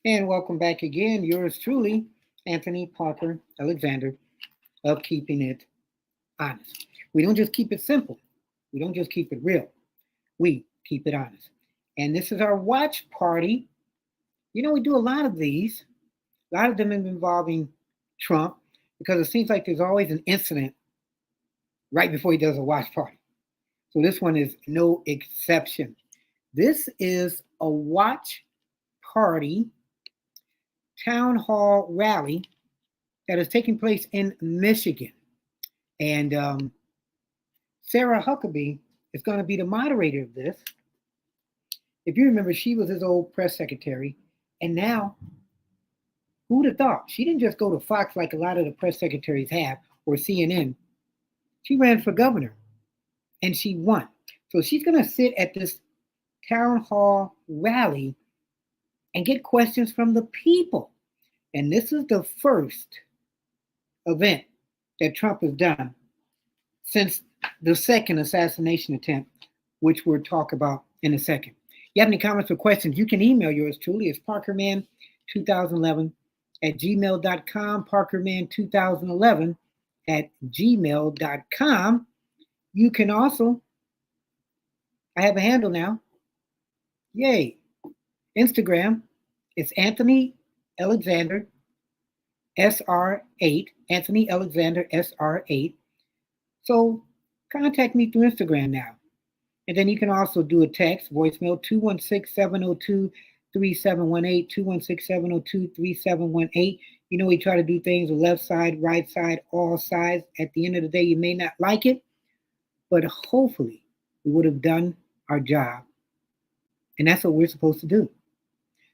And welcome back again. Yours truly, Anthony Parker Alexander of Keeping It Honest. We don't just keep it simple, we don't just keep it real, we keep it honest. And this is our watch party. You know, we do a lot of these, a lot of them involving Trump, because it seems like there's always an incident right before he does a watch party. So this one is no exception. This is a watch party town hall rally that is taking place in Michigan. And Sarah Huckabee is going to be the moderator of this. If you remember, she was his old press secretary. And now, who'd have thought? She didn't just go to Fox like a lot of the press secretaries have, or CNN. She ran for governor, and she won. So she's going to sit at this town hall rally and get questions from the people. And this is the first event that Trump has done since the second assassination attempt, which we'll talk about in a second. You have any comments or questions, you can email yours truly. It's parkerman2011 at gmail.com, parkerman2011 at gmail.com. You can also, I have a handle now. Yay. Instagram. It's Anthony Alexander SR8. Anthony Alexander SR8. So contact me through Instagram now. And then you can also do a text, voicemail 216-702-3718, 216-702-3718. You know, we try to do things the left side, right side, all sides. At the end of the day, you may not like it, but hopefully we would have done our job. And that's what we're supposed to do.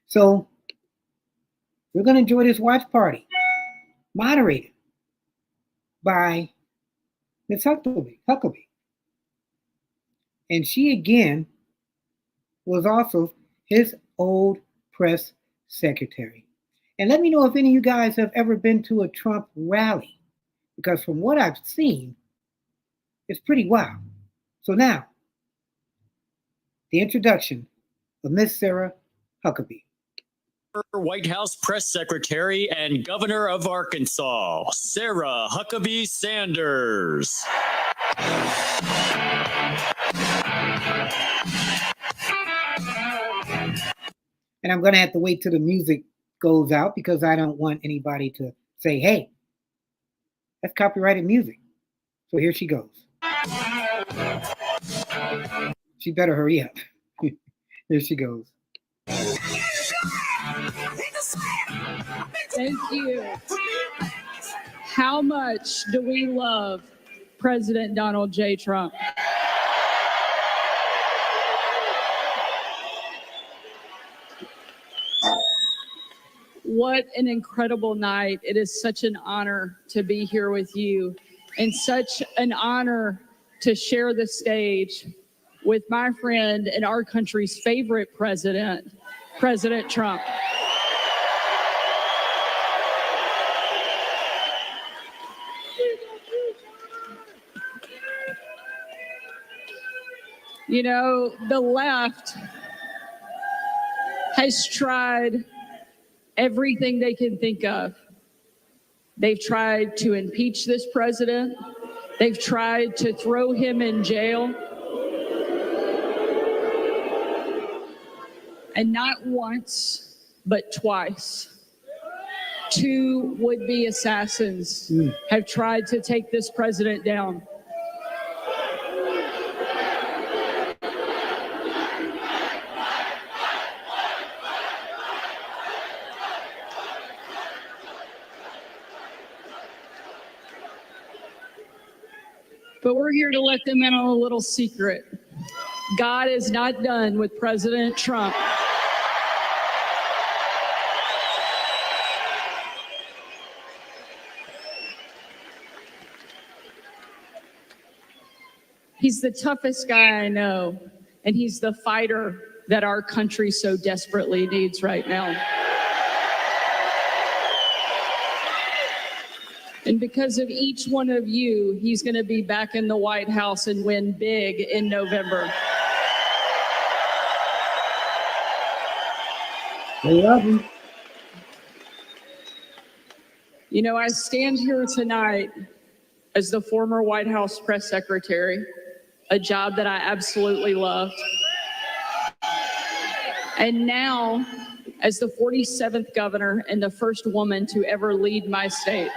So we're going to enjoy this watch party, moderated by Ms. Huckabee. And she, again, was also his old press secretary. And let me know if any of you guys have ever been to a Trump rally, because from what I've seen, it's pretty wild. So now, the introduction of Miss Sarah Huckabee. White House press secretary and governor of Arkansas, Sarah Huckabee Sanders. And I'm going to have to wait till the music goes out because I don't want anybody to say, hey, that's copyrighted music. So here she goes. She better hurry up. Here she goes. Thank you. How much do we love President Donald J. Trump? What an incredible night. It is such an honor to be here with you, and such an honor to share the stage with my friend and our country's favorite president, President Trump. You know, the left has tried everything they can think of. They've tried to impeach this president. They've tried to throw him in jail. And not once, but twice, two would-be assassins have tried to take this president down. But we're here to let them in on a little secret. God is not done with President Trump. He's the toughest guy I know, and he's the fighter that our country so desperately needs right now. And because of each one of you, he's going to be back in the White House and win big in November. I love him. You know, I stand here tonight as the former White House press secretary, a job that I absolutely loved. And now, as the 47th governor and the first woman to ever lead my state.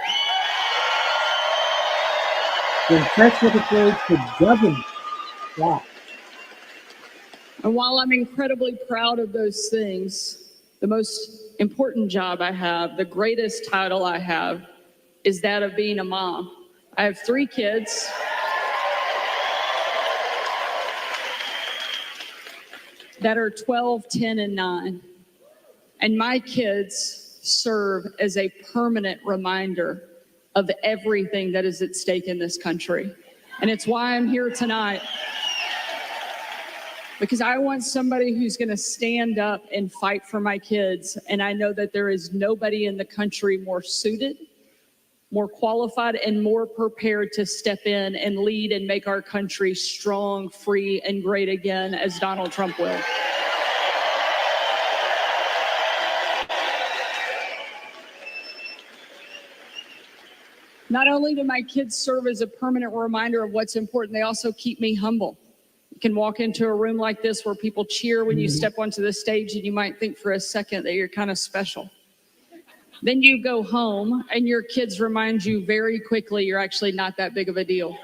The press secretary to govern. Wow. And while I'm incredibly proud of those things, the most important job I have, the greatest title I have, is that of being a mom. I have 3 kids. That are 12, 10, and 9. And my kids serve as a permanent reminder of everything that is at stake in this country. And it's why I'm here tonight. Because I want somebody who's going to stand up and fight for my kids. And I know that there is nobody in the country more suited, more qualified, and more prepared to step in and lead and make our country strong, free, and great again as Donald Trump will. Not only do my kids serve as a permanent reminder of what's important, they also keep me humble. You can walk into a room like this where people cheer when you step onto the stage, and you might think for a second that you're kind of special. Then you go home and your kids remind you very quickly you're actually not that big of a deal.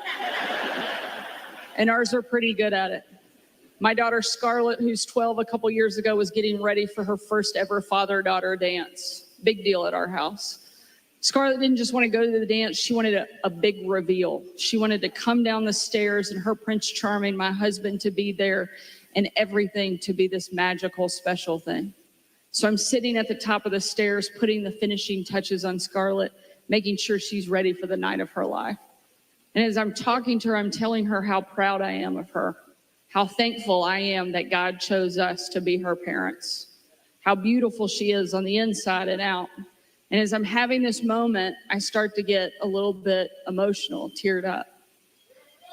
And ours are pretty good at it. My daughter Scarlett, who's 12, a couple years ago was getting ready for her first ever father-daughter dance. Big deal at our house. Scarlett didn't just want to go to the dance, she wanted a big reveal. She wanted to come down the stairs and her Prince Charming, my husband, to be there and everything to be this magical, special thing. So I'm sitting at the top of the stairs, putting the finishing touches on Scarlett, making sure she's ready for the night of her life. And as I'm talking to her, I'm telling her how proud I am of her, how thankful I am that God chose us to be her parents, how beautiful she is on the inside and out. And as I'm having this moment, I start to get a little bit emotional, teared up.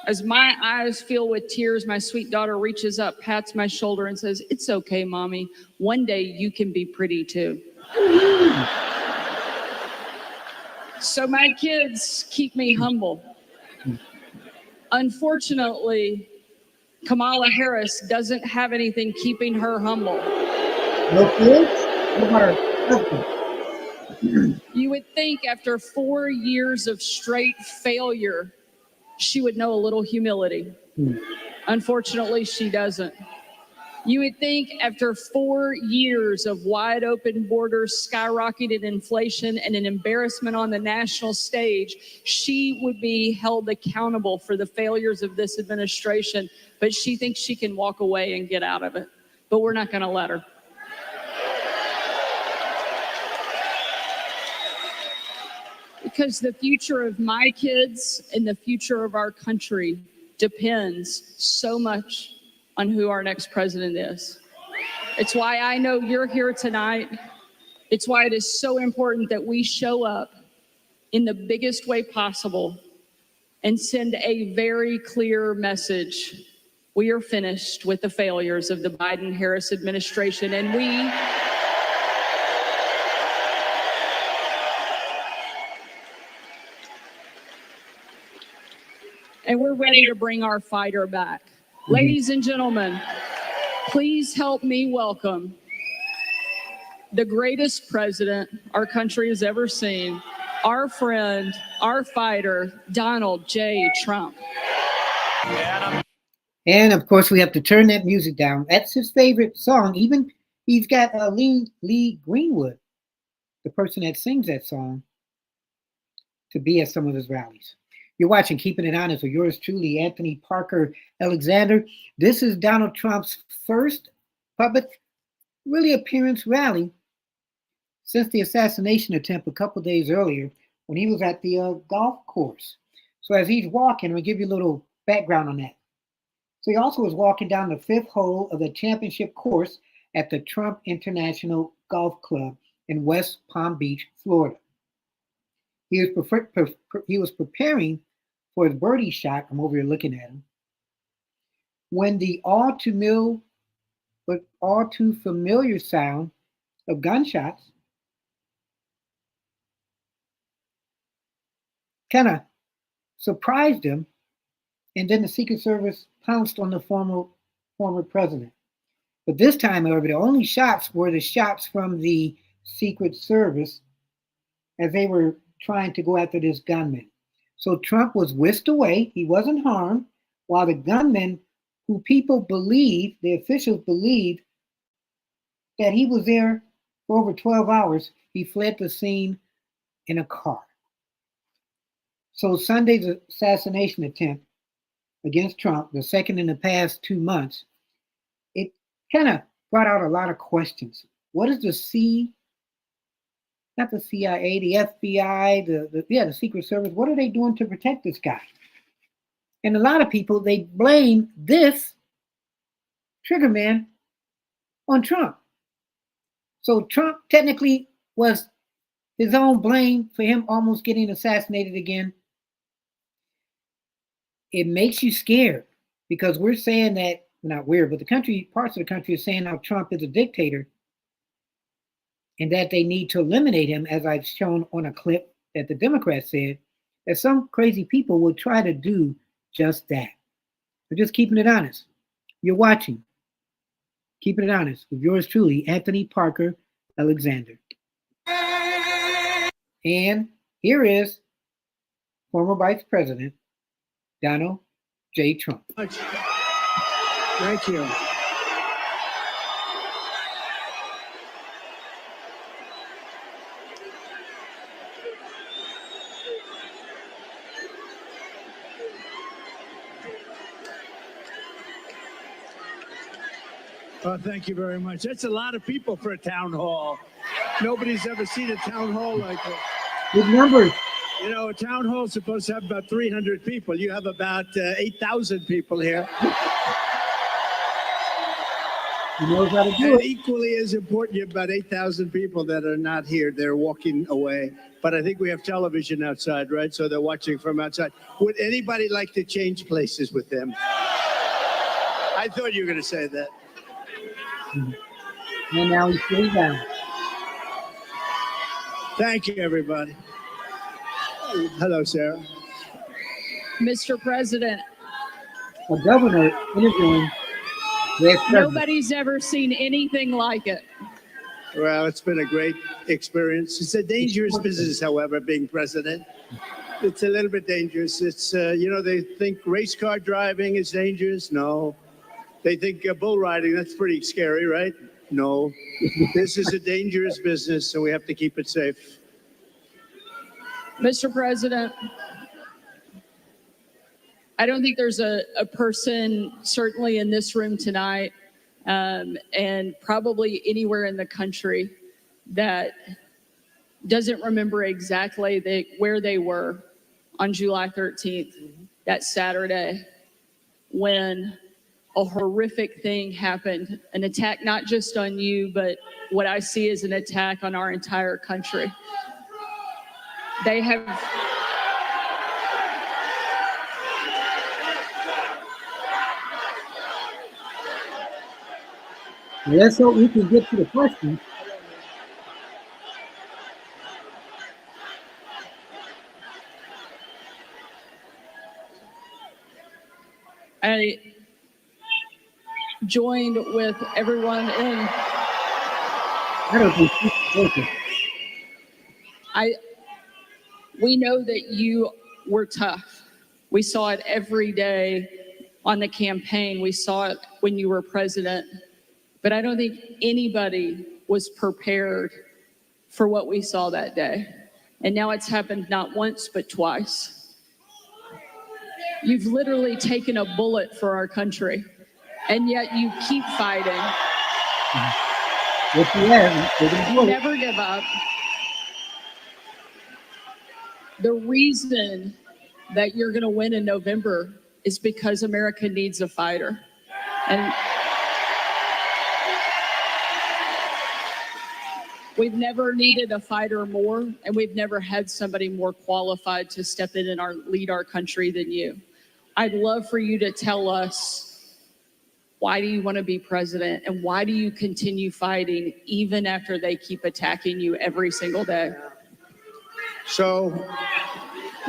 As my eyes fill with tears, my sweet daughter reaches up, pats my shoulder, and says, "It's okay, Mommy. One day you can be pretty too." So my kids keep me humble. Unfortunately, Kamala Harris doesn't have anything keeping her humble. No kids? What about her husband? You would think after 4 years of straight failure, she would know a little humility. Unfortunately, she doesn't. You would think after 4 years of wide open borders, skyrocketed inflation, and an embarrassment on the national stage, she would be held accountable for the failures of this administration, but she thinks she can walk away and get out of it. But we're not going to let her. Because the future of my kids and the future of our country depends so much on who our next president is. It's why I know you're here tonight. It's why it is so important that we show up in the biggest way possible and send a very clear message. We are finished with the failures of the Biden-Harris administration, and we're ready to bring our fighter back. Ladies and gentlemen, please help me welcome the greatest president our country has ever seen, our friend, our fighter, Donald J. Trump. And of course, we have to turn that music down. That's his favorite song. Even he's got Lee Greenwood, the person that sings that song, to be at some of his rallies. You're watching Keeping It Honest with yours truly, Anthony Parker Alexander. This is Donald Trump's first public appearance rally since the assassination attempt a couple days earlier when he was at the golf course. So as he's walking, I'll give you a little background on that. So he also was walking down the 5th hole of the championship course at the Trump International Golf Club in West Palm Beach, Florida. He was preparing for his birdie shot. I'm over here looking at him. When the all too familiar sound of gunshots kind of surprised him, and then the Secret Service pounced on the former president. But this time, however, the only shots were the shots from the Secret Service as they were trying to go after this gunman. So Trump was whisked away. He wasn't harmed, while the gunman, who people believe, the officials believed, that he was there for over 12 hours, he fled the scene in a car. So Sunday's assassination attempt against Trump, the second in the past 2 months, it kind of brought out a lot of questions. What is not the CIA, the FBI, the Secret Service, what are they doing to protect this guy? And a lot of people, they blame this triggerman on Trump. So Trump technically was his own blame for him almost getting assassinated again. It makes you scared because we're saying that, not we're, but parts of the country are saying how Trump is a dictator and that they need to eliminate him, as I've shown on a clip that the Democrats said, that some crazy people will try to do just that. We're just keeping it honest. You're watching. Keeping it honest with yours truly, Anthony Parker Alexander. And here is former Vice President Donald J. Trump. Thank you. Thank you very much. That's a lot of people for a town hall. Nobody's ever seen a town hall like this. Good numbers. You know, a town hall is supposed to have about 300 people. You have about 8,000 people here. He knows how to do And it. equally as important, you have about 8,000 people that are not here. They're walking away. But I think we have television outside, right? So they're watching from outside. Would anybody like to change places with them? I thought you were going to say that. And now he's sitting down. Thank you, everybody. Hello, Sarah. Mr. President, A governor interviewing their president. nobody's ever seen anything like it. Well, it's been a great experience. It's a dangerous business, however, being president. It's a little bit dangerous. It's, they think race car driving is dangerous. No. They think bull riding, that's pretty scary, right? No. This is a dangerous business, so we have to keep it safe. Mr. President, I don't think there's a person, certainly in this room tonight, and probably anywhere in the country, that doesn't remember exactly where they were on July 13th, that Saturday, when a horrific thing happened, an attack not just on you, but what I see as an attack on our entire country. They have... Let's hope we can get to the question. I joined with everyone in... I don't think she's working. We know that you were tough. We saw it every day on the campaign. We saw it when you were president. But I don't think anybody was prepared for what we saw that day. And now it's happened not once, but twice. You've literally taken a bullet for our country, and yet you keep fighting. Yes, he has. Never give up. The reason that you're going to win in November is because America needs a fighter. And we've never needed a fighter more, and we've never had somebody more qualified to step in and lead our country than you. I'd love for you to tell us, why do you want to be president, and why do you continue fighting even after they keep attacking you every single day? So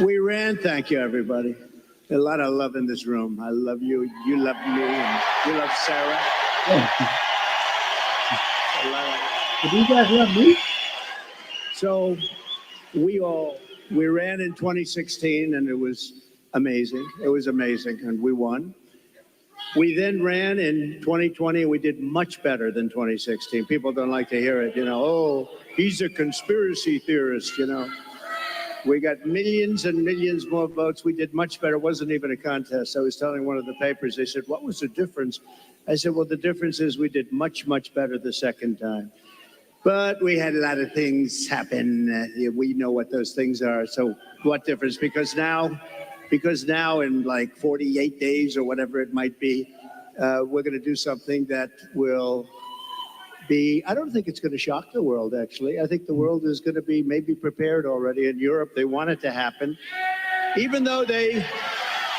We ran. Thank you, everybody. A lot of love in this room. I love you. You love me. And you love Sarah. Yeah. A lot of- Do you guys love me? So we ran in 2016 and it was amazing. It was amazing and we won. We then ran in 2020 and we did much better than 2016. People don't like to hear it, oh, he's a conspiracy theorist, We got millions and millions more votes. We did much better. It wasn't even a contest. I was telling one of the papers, they said, what was the difference? I said, well, the difference is we did much, much better the second time. But we had a lot of things happen. We know what those things are. So what difference? Because now in like 48 days or whatever it might be, we're going to do something that will be, I don't think it's going to shock the world, actually. I think the world is going to be maybe prepared already. In Europe, they want it to happen. Even though they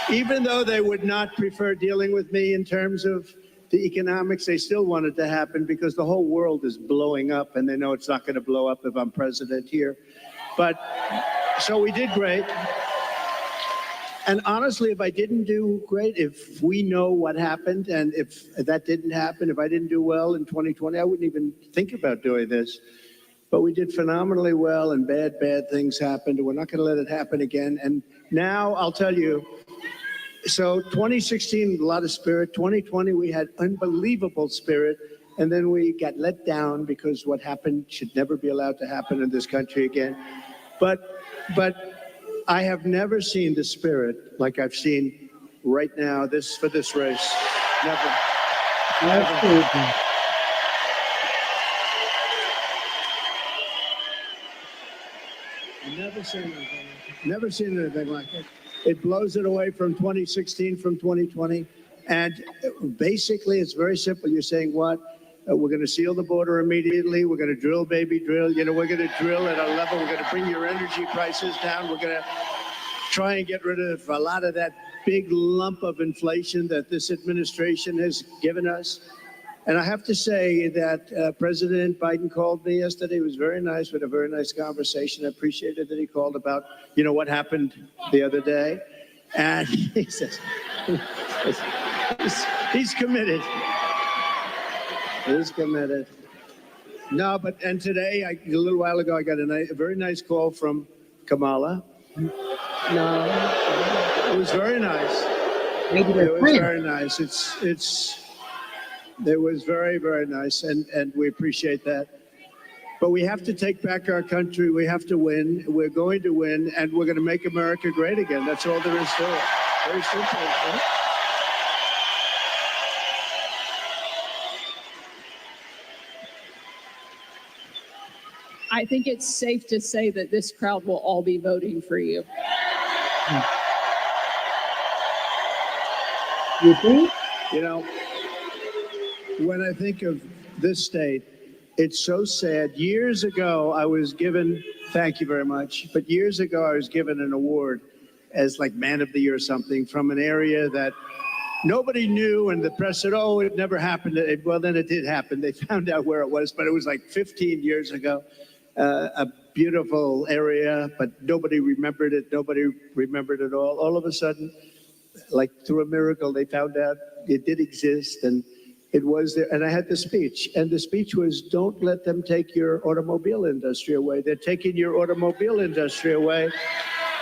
would not prefer dealing with me in terms of the economics, they still want it to happen because the whole world is blowing up and they know it's not going to blow up if I'm president here. But so we did great. And honestly, if I didn't do great, if we know what happened and if that didn't happen, if I didn't do well in 2020, I wouldn't even think about doing this. But we did phenomenally well and bad things happened. And we're not going to let it happen again. And now I'll tell you, so 2016, a lot of spirit. 2020, we had unbelievable spirit. And then we got let down because what happened should never be allowed to happen in this country again. But I have never seen the spirit like I've seen right now for this race. Never. Absolutely. Never seen anything like it. It blows it away from 2016, from 2020. And basically, it's very simple. You're saying what? We're going to seal the border immediately. We're going to drill, baby, drill. We're going to drill at a level. We're going to bring your energy prices down. We're going to try and get rid of a lot of that big lump of inflation that this administration has given us. And I have to say that President Biden called me yesterday. It was very nice. We had a very nice conversation. I appreciated that he called about, what happened the other day. And he says, he's committed. He's committed. No, and today, a little while ago, I got a very nice call from Kamala. No, it was very nice. Maybe It was very nice. It was very, very nice, and we appreciate that. But we have to take back our country. We have to win. We're going to win, and we're going to make America great again. That's all there is to it. Very simple. Right? I think it's safe to say that this crowd will all be voting for you. You think? When I think of this state, it's so sad. Years ago, I was given, thank you very much, but years ago, I was given an award as like Man of the Year or something from an area that nobody knew, and the press said, oh, it never happened. Well, then it did happen. They found out where it was, but it was like 15 years ago. A beautiful area, but nobody remembered it. Nobody remembered it all. All of a sudden, like through a miracle, they found out it did exist, and it was there. And I had the speech, and the speech was, don't let them take your automobile industry away. They're taking your automobile industry away.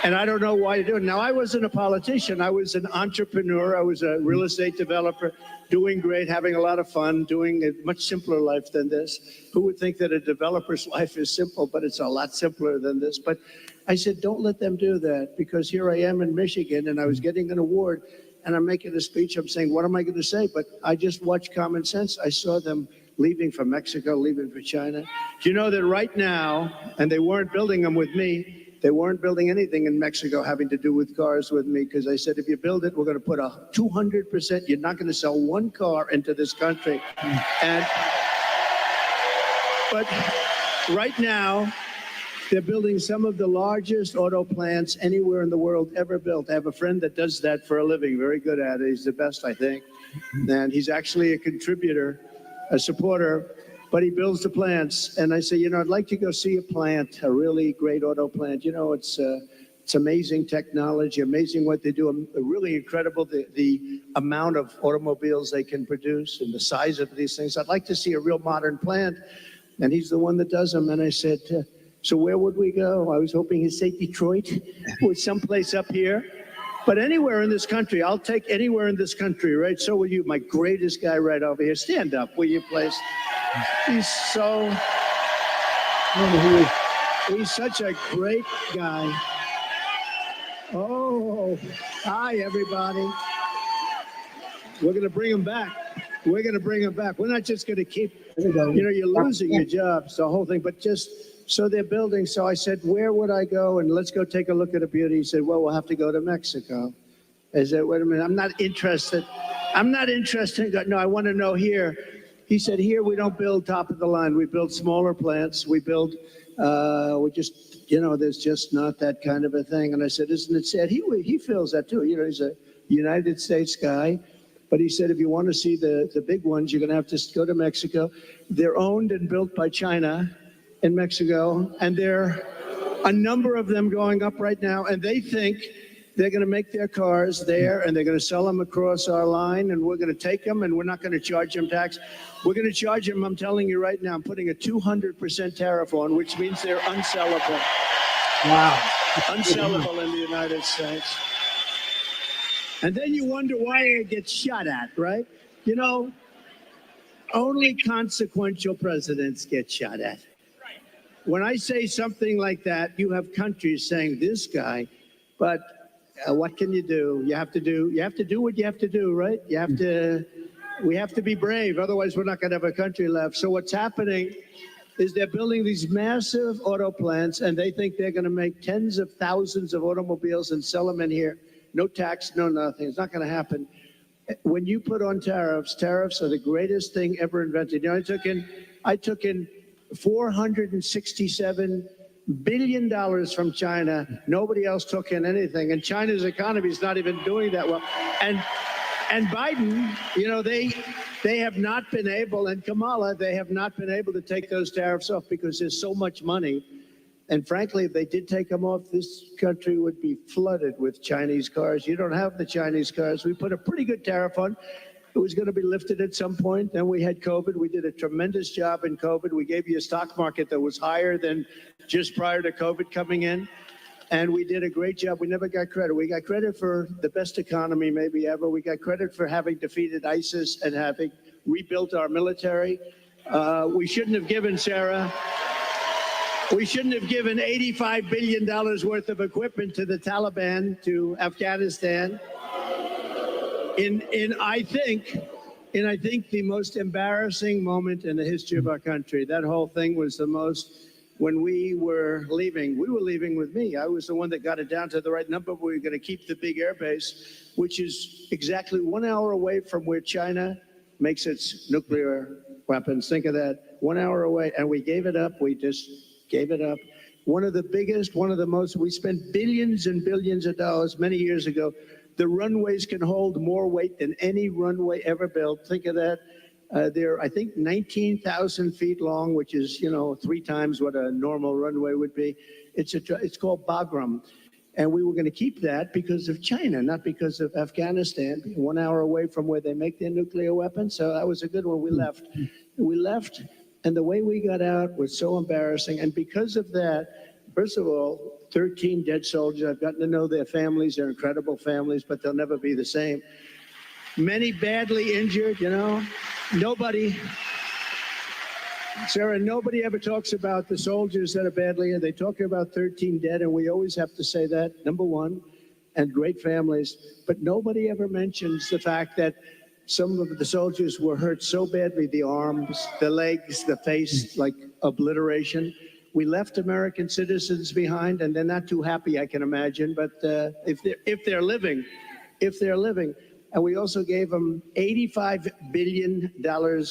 And I don't know why you do it. Now, I wasn't a politician. I was an entrepreneur. I was a real estate developer, doing great, having a lot of fun, doing a much simpler life than this. Who would think that a developer's life is simple, but it's a lot simpler than this. But I said, don't let them do that, because here I am in Michigan, and I was getting an award, and I'm making a speech. I'm saying, what am I going to say? But I just watched Common Sense. I saw them leaving for Mexico, leaving for China. Do you know that right now, and they weren't building them with me, they weren't building anything in Mexico having to do with cars with me, because I said, if you build it, we're going to put a 200%, you're not going to sell one car into this country. But right now, they're building some of the largest auto plants anywhere in the world ever built. I have a friend that does that for a living, very good at it. He's the best, I think. And he's actually a contributor, a supporter, but he builds the plants. And I say, I'd like to go see a plant, a really great auto plant. It's It's amazing technology, amazing what they do. Really incredible the amount of automobiles they can produce and the size of these things. I'd like to see a real modern plant, and he's the one that does them. And I said, so where would we go? I was hoping he'd say Detroit or someplace up here. But anywhere in this country, I'll take anywhere in this country, right? So will you, my greatest guy right over here. Stand up, will you, please? He's such a great guy. Oh, hi, everybody. We're going to bring him back. We're going to bring him back. We're not just going to keep, you're losing your jobs, the whole thing, but just, so they're building. So I said, where would I go? And let's go take a look at a beauty. He said, well, we'll have to go to Mexico. I said, wait a minute, I'm not interested. No, I want to know here. He said, here we don't build top of the line. We build smaller plants. We build, there's just not that kind of a thing. And I said, isn't it sad? He feels that too. He's a United States guy. But he said, if you want to see the big ones, you're going to have to go to Mexico. They're owned and built by China in Mexico, and there are a number of them going up right now, and they think they're going to make their cars there, and they're going to sell them across our line, and we're going to take them, and we're not going to charge them tax. We're going to charge them, I'm telling you right now, I'm putting a 200% tariff on, which means they're unsellable. Wow. Unsellable in the United States. And then you wonder why it gets shot at, right? Only consequential presidents get shot at. When I say something like that, you have countries saying this guy, but what can you do? You have to do what you have to do, right? We have to be brave. Otherwise, we're not going to have a country left. So what's happening is they're building these massive auto plants, and they think they're going to make tens of thousands of automobiles and sell them in here. No tax, no nothing. It's not going to happen. When you put on tariffs are the greatest thing ever invented. I took in $467 billion from China. Nobody else took in anything. And China's economy is not even doing that well. And Biden, they have not been able, and Kamala, they have not been able to take those tariffs off because there's so much money. And frankly, if they did take them off, this country would be flooded with Chinese cars. You don't have the Chinese cars. We put a pretty good tariff on. It was going to be lifted at some point. Then we had COVID. We did a tremendous job in COVID. We gave you a stock market that was higher than just prior to COVID coming in. And we did a great job. We never got credit. We got credit for the best economy maybe ever. We got credit for having defeated ISIS and having rebuilt our military. We shouldn't have given, Sarah, $85 billion worth of equipment to the Taliban, to Afghanistan. I think the most embarrassing moment in the history of our country. That whole thing was the most, when we were leaving with me. I was the one that got it down to the right number. We were going to keep the big air base, which is exactly 1 hour away from where China makes its nuclear weapons. Think of that, 1 hour away. And we gave it up. We just gave it up. One of the biggest, one of the most, we spent billions and billions of dollars many years ago. The runways can hold more weight than any runway ever built. Think of that. They're, I think, 19,000 feet long, which is, 3 times what a normal runway would be. It's called Bagram. And we were going to keep that because of China, not because of Afghanistan, 1 hour away from where they make their nuclear weapons. So that was a good one. We left. And the way we got out was so embarrassing. And because of that, first of all, 13 dead soldiers. I've gotten to know their families. They're incredible families, but they'll never be the same. Many badly injured, Nobody, Sarah, nobody ever talks about the soldiers that are badly injured. They talk about 13 dead, and we always have to say that, number one, and great families. But nobody ever mentions the fact that some of the soldiers were hurt so badly, the arms, the legs, the face, like obliteration. We left American citizens behind, and they're not too happy, I can imagine. But if they're living, and we also gave them $85 billion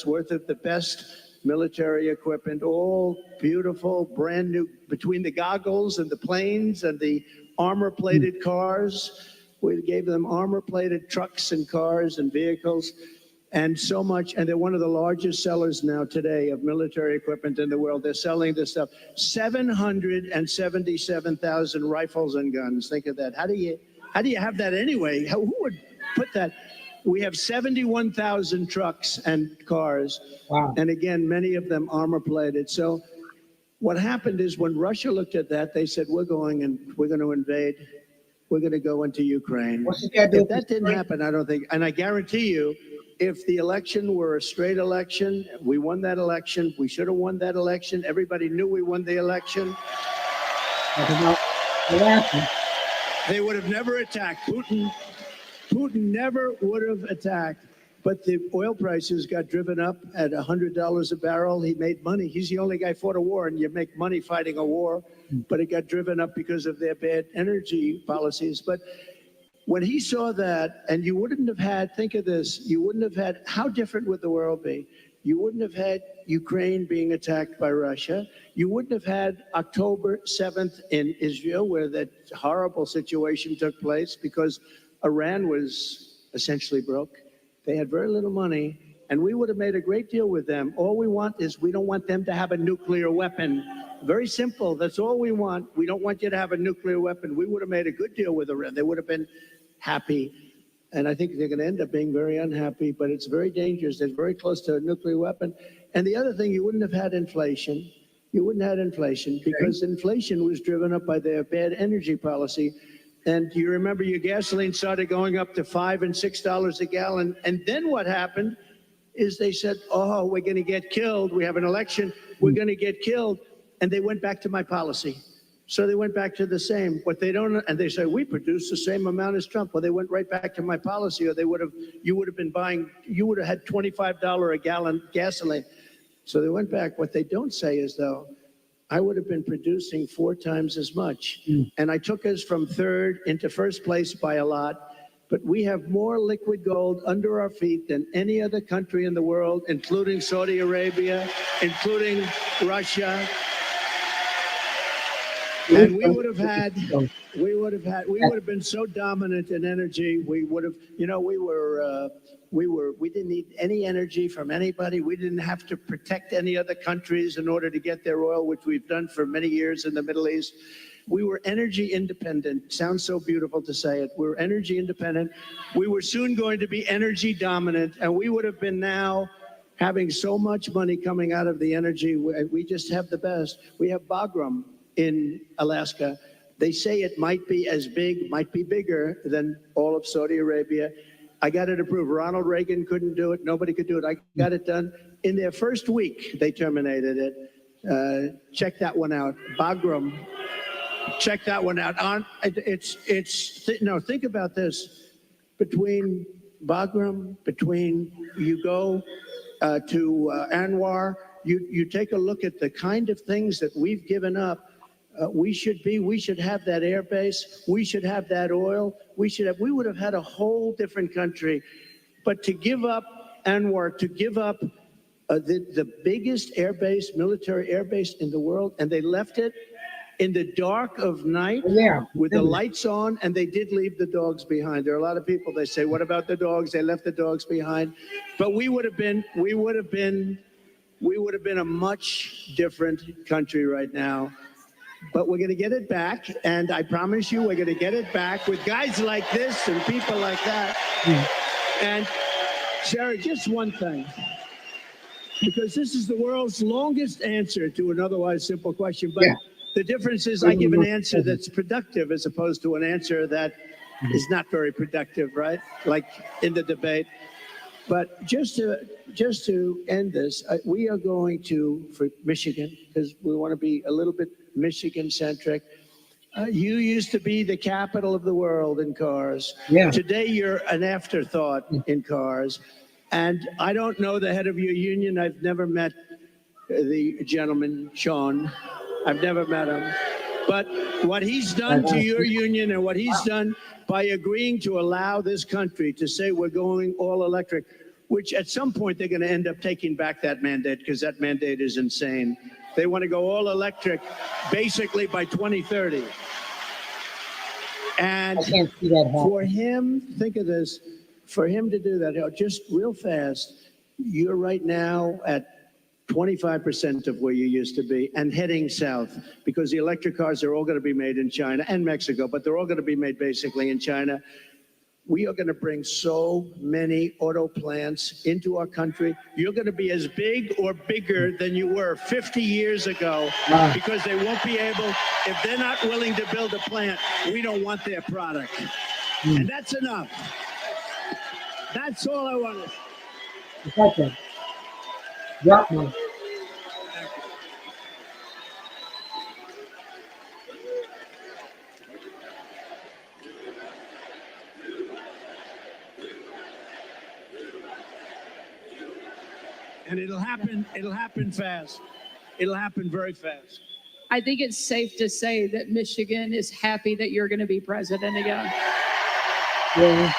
worth of the best military equipment, all beautiful, brand new, between the goggles and the planes and the armor-plated cars. We gave them armor-plated trucks and cars and vehicles. and so much, and they're one of the largest sellers now today of military equipment in the world. They're selling this stuff. 777,000 rifles and guns. Think of that. How do you have that anyway? Who would put that? We have 71,000 trucks and cars. Wow. And again, many of them armor plated. So what happened is when Russia looked at that, they said, we're going to invade. We're going to go into Ukraine. What's the guy do? If that didn't happen, I don't think, and I guarantee you, if the election were a straight election, we won that election, we should have won that election, everybody knew we won the election, they would have never attacked. Putin never would have attacked, but the oil prices got driven up at $100 a barrel. He made money. He's the only guy fought a war, and you make money fighting a war, but it got driven up because of their bad energy policies. But when he saw that, and you wouldn't have had, think of this, you wouldn't have had, how different would the world be? You wouldn't have had Ukraine being attacked by Russia. You wouldn't have had October 7th in Israel, where that horrible situation took place because Iran was essentially broke. They had very little money, and we would have made a great deal with them. All we want is we don't want them to have a nuclear weapon. Very simple. That's all we want. We don't want you to have a nuclear weapon. We would have made a good deal with Iran. They would have been happy. And I think they're going to end up being very unhappy, but it's very dangerous. They're very close to a nuclear weapon. And the other thing, you wouldn't have had inflation. You wouldn't have had inflation because inflation was driven up by their bad energy policy. And you remember your gasoline started going up to $5 and $6 a gallon. And then what happened is they said, oh, we're going to get killed. We have an election. We're going to get killed. And they went back to my policy. So they went back to the same. What they don't, and they say, we produce the same amount as Trump. Well, they went right back to my policy, or you would have been buying, you would have had $25 a gallon gasoline. So they went back. What they don't say is, though, I would have been producing 4 times as much. And I took us from third into first place by a lot. But we have more liquid gold under our feet than any other country in the world, including Saudi Arabia, including Russia. And we would have been so dominant in energy. We would have, we didn't need any energy from anybody. We didn't have to protect any other countries in order to get their oil, which we've done for many years in the Middle East. We were energy independent. Sounds so beautiful to say it. We're energy independent. We were soon going to be energy dominant, and we would have been now having so much money coming out of the energy. We just have the best. We have Bagram in Alaska. They say it might be as big, might be bigger than all of Saudi Arabia. I got it approved. Ronald Reagan couldn't do it. Nobody could do it. I got it done. In their first week, they terminated it. Check that one out. Bagram. Check that one out. Think about this. Between Bagram, you go to Anwar, you take a look at the kind of things that we've given up. We should have that air base. We should have that oil. We would have had a whole different country. But to give up Anwar, to give up the biggest air base, military air base in the world, and they left it in the dark of night with the lights on, and they did leave the dogs behind. There are a lot of people, they say, what about the dogs? They left the dogs behind. But we would have been a much different country right now. But we're going to get it back, and I promise you we're going to get it back with guys like this and people like that. And, Sarah, just one thing, because this is the world's longest answer to an otherwise simple question, but the difference is I give an answer that's productive as opposed to an answer that is not very productive, right? Like in the debate. But just to end this, we are going to, for Michigan, because we want to be a little bit Michigan-centric. You used to be the capital of the world in cars. Yeah. Today, you're an afterthought in cars. And I don't know the head of your union. I've never met the gentleman, Sean. I've never met him. But what he's done to your union and what he's done by agreeing to allow this country to say we're going all electric, which at some point they're going to end up taking back that mandate because that mandate is insane. They want to go all electric basically by 2030. And for him, think of this, for him to do that, just real fast, you're right now at 25% of where you used to be and heading south because the electric cars are all going to be made in China and Mexico, but they're all going to be made basically in China. We are going to bring so many auto plants into our country. You're going to be as big or bigger than you were 50 years ago because they won't be able, if they're not willing to build a plant, we don't want their product. And that's enough. That's all I wanted. Okay. Drop one. And it'll happen fast. It'll happen very fast. I think it's safe to say that Michigan is happy that you're going to be president again. Yeah.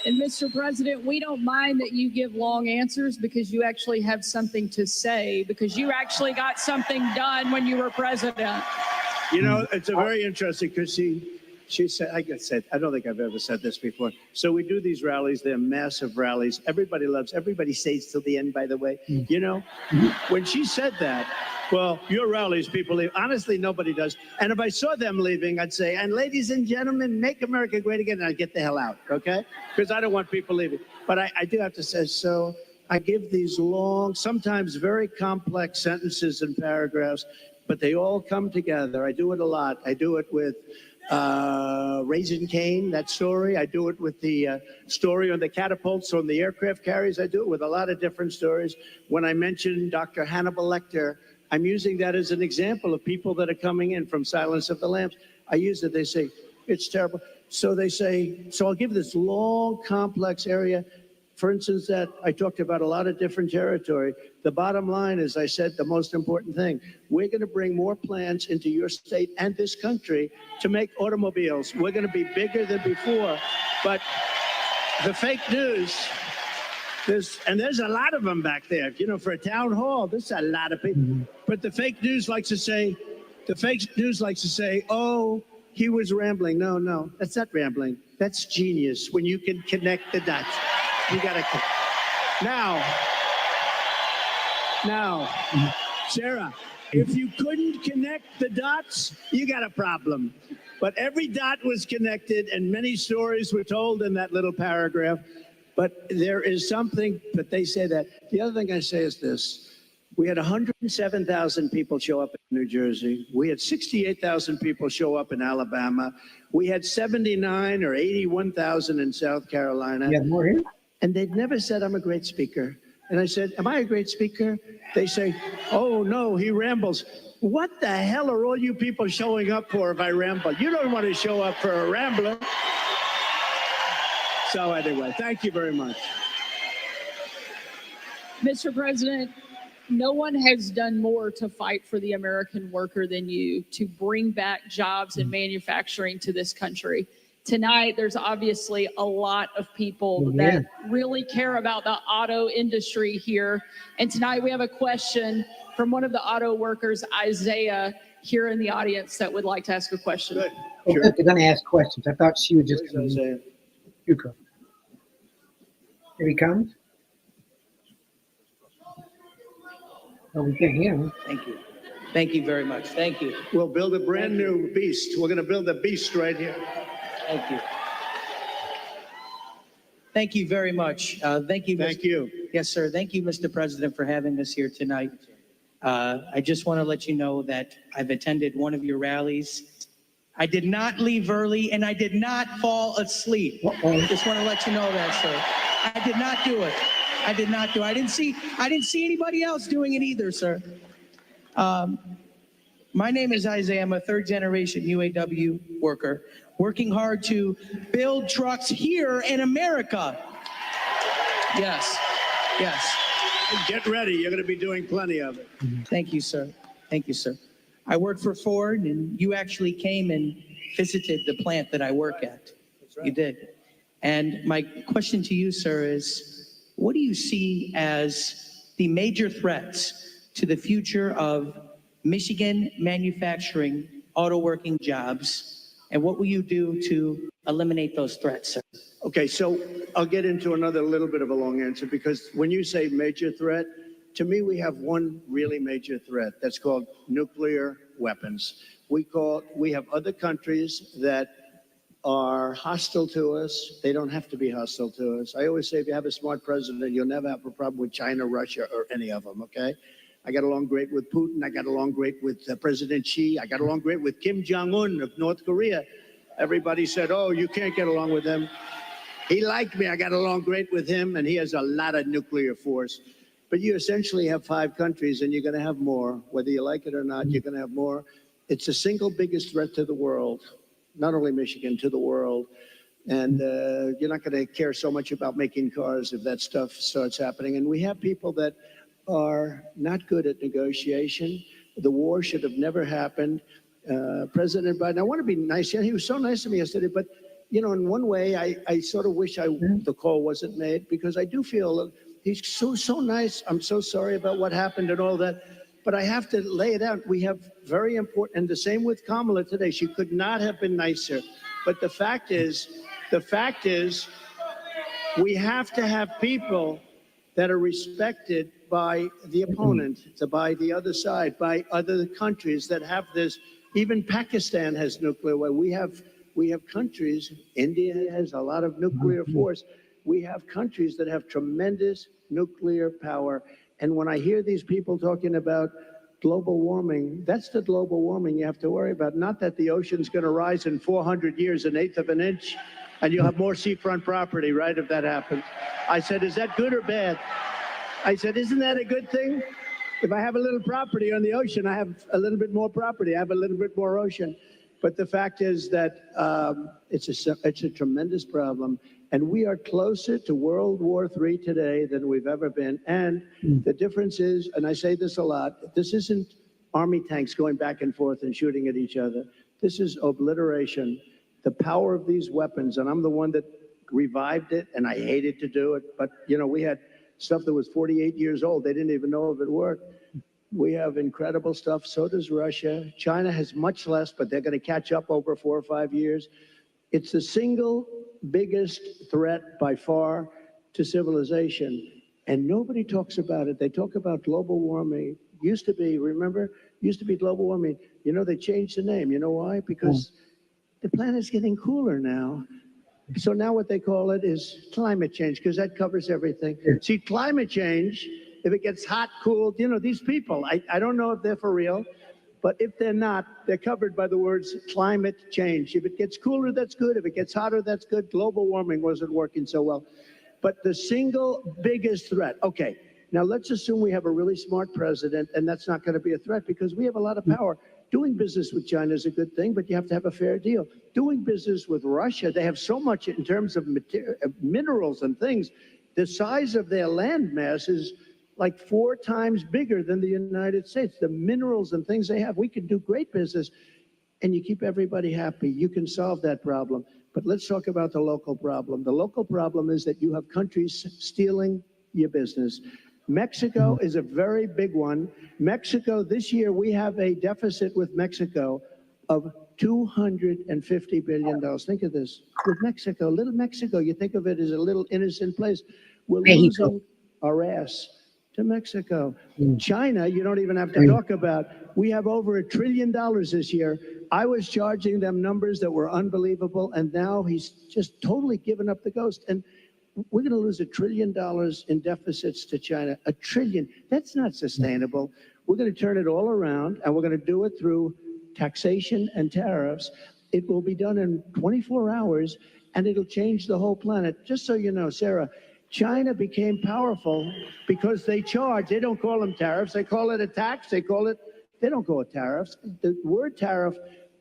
And Mr. President, we don't mind that you give long answers because you actually have something to say, because you actually got something done when you were president. You know, it's a very interesting because she said, I don't think I've ever said this before. So we do these rallies, they're massive rallies. Everybody stays till the end, by the way. You know, when she said that, well, your rallies, people leave. Honestly, nobody does. And if I saw them leaving, I'd say, and ladies and gentlemen, make America great again, and I'd get the hell out, okay? Because I don't want people leaving. But I do have to say, so I give these long, sometimes very complex sentences and paragraphs, but they all come together. I do it a lot. I do it with Raising Cane, that story. I do it with the story on the catapults on the aircraft carriers. I do it with a lot of different stories. When I mention Dr. Hannibal Lecter, I'm using that as an example of people that are coming in from Silence of the Lambs. I use it. They say, it's terrible. So they say, so I'll give this long, complex area. For instance, that I talked about a lot of different territory. The bottom line is, I said, the most important thing, we're going to bring more plants into your state and this country to make automobiles. We're going to be bigger than before. But the fake news, there's a lot of them back there. You know, for a town hall, there's a lot of people. But the fake news likes to say, oh, he was rambling. No, that's not rambling. That's genius when you can connect the dots. You got to. Now, Sarah, if you couldn't connect the dots, you got a problem. But every dot was connected and many stories were told in that little paragraph. But there is something, but they say that. The other thing I say is this. We had 107,000 people show up in New Jersey. We had 68,000 people show up in Alabama. We had 79 or 81,000 in South Carolina. You have more here? And they've never said, I'm a great speaker. And I said, am I a great speaker? They say, oh, no, he rambles. What the hell are all you people showing up for if I ramble? You don't want to show up for a rambler. So anyway, thank you very much. Mr. President, no one has done more to fight for the American worker than you, to bring back jobs and manufacturing to this country. Tonight, there's obviously a lot of people that really care about the auto industry here. And tonight we have a question from one of the auto workers, Isaiah, here in the audience that would like to ask a question. Good. Oh, Sure. good. They're going to ask questions. I thought she would just. Where's Isaiah? You go. Here he comes. Oh, we can't hear him. Thank you. Thank you very much. Thank you. We'll build a brand new beast. We're going to build a beast right here. Thank you. Thank you very much. Thank you. Thank you. Yes, sir. Thank you, Mr. President, for having us here tonight. I just want to let you know that I've attended one of your rallies. I did not leave early and I did not fall asleep. Just want to let you know that, sir. I did not do it. I did not do it. I didn't see anybody else doing it either, sir. My name is Isaiah. I'm a third-generation UAW worker, working hard to build trucks here in America. Yes, yes. Get ready. You're going to be doing plenty of it. Thank you, sir. Thank you, sir. I work for Ford, and you actually came and visited the plant that I work at. That's right. You did. And my question to you, sir, is what do you see as the major threats to the future of Michigan manufacturing auto working jobs? And what will you do to eliminate those threats, sir? Okay, so I'll get into another little bit of a long answer because when you say major threat, to me, we have one really major threat that's called nuclear weapons. We have other countries that are hostile to us. They don't have to be hostile to us. I always say if you have a smart president, you'll never have a problem with China, Russia, or any of them, okay? I got along great with Putin. I got along great with President Xi. I got along great with Kim Jong-un of North Korea. Everybody said, oh, you can't get along with him. He liked me. I got along great with him, and he has a lot of nuclear force. But you essentially have 5 countries, and you're going to have more. Whether you like it or not, you're going to have more. It's the single biggest threat to the world, not only Michigan, to the world. And you're not going to care so much about making cars if that stuff starts happening. And we have people that are not good at negotiation. The war should have never happened. President Biden, I want to be nice. He was so nice to me yesterday, but you know, in one way, I sort of wish the call wasn't made because I do feel he's so nice. I'm so sorry about what happened and all that, but I have to lay it out. We have very important, and the same with Kamala today. She could not have been nicer. But the fact is, we have to have people that are respected by the opponent, by the other side, by other countries that have this. Even Pakistan has nuclear weapons. We have countries, India has a lot of nuclear force. We have countries that have tremendous nuclear power. And when I hear these people talking about global warming, that's the global warming you have to worry about. Not that the ocean's going to rise in 400 years, 1/8 of an inch, and you'll have more seafront property, right, if that happens. I said, is that good or bad? I said, isn't that a good thing? If I have a little property on the ocean, I have a little bit more property. I have a little bit more ocean. But the fact is that it's a tremendous problem. And we are closer to World War III today than we've ever been. And the difference is, and I say this a lot, this isn't army tanks going back and forth and shooting at each other. This is obliteration. The power of these weapons, and I'm the one that revived it, and I hated to do it. But, you know, we had stuff that was 48 years old. They didn't even know if it worked. We have incredible stuff. So does Russia. China has much less, but they're going to catch up over 4 or 5 years. It's the single biggest threat by far to civilization. And nobody talks about it. They talk about global warming. Used to be, remember? Used to be global warming. You know, they changed the name. You know why? Because the planet's getting cooler now. So now what they call it is climate change, because that covers everything. See, climate change, if it gets hot, cool, you know, these people, I don't know if they're for real, but if they're not, they're covered by the words climate change. If it gets cooler, that's good. If it gets hotter, that's good. Global warming wasn't working so well. But the single biggest threat, okay, now let's assume we have a really smart president, and that's not going to be a threat because we have a lot of power. Doing business with China is a good thing, but you have to have a fair deal. Doing business with Russia, they have so much in terms of minerals and things. The size of their land mass is like 4 times bigger than the United States. The minerals and things they have, we can do great business, and you keep everybody happy. You can solve that problem. But let's talk about the local problem. The local problem is that you have countries stealing your business. Mexico is a very big one. Mexico, this year, we have a deficit with Mexico of $250 billion. Think of this. With Mexico, little Mexico, you think of it as a little innocent place. We're losing our ass to Mexico. China, you don't even have to talk about. We have over $1 trillion this year. I was charging them numbers that were unbelievable, and now he's just totally given up the ghost. And we're going to lose $1 trillion in deficits to China. $1 trillion. That's not sustainable. We're going to turn it all around, and we're going to do it through taxation and tariffs. It will be done in 24 hours, and it'll change the whole planet. Just so you know, Sarah, China became powerful because they charge. They don't call them tariffs. They call it a tax. They don't call it tariffs. The word tariff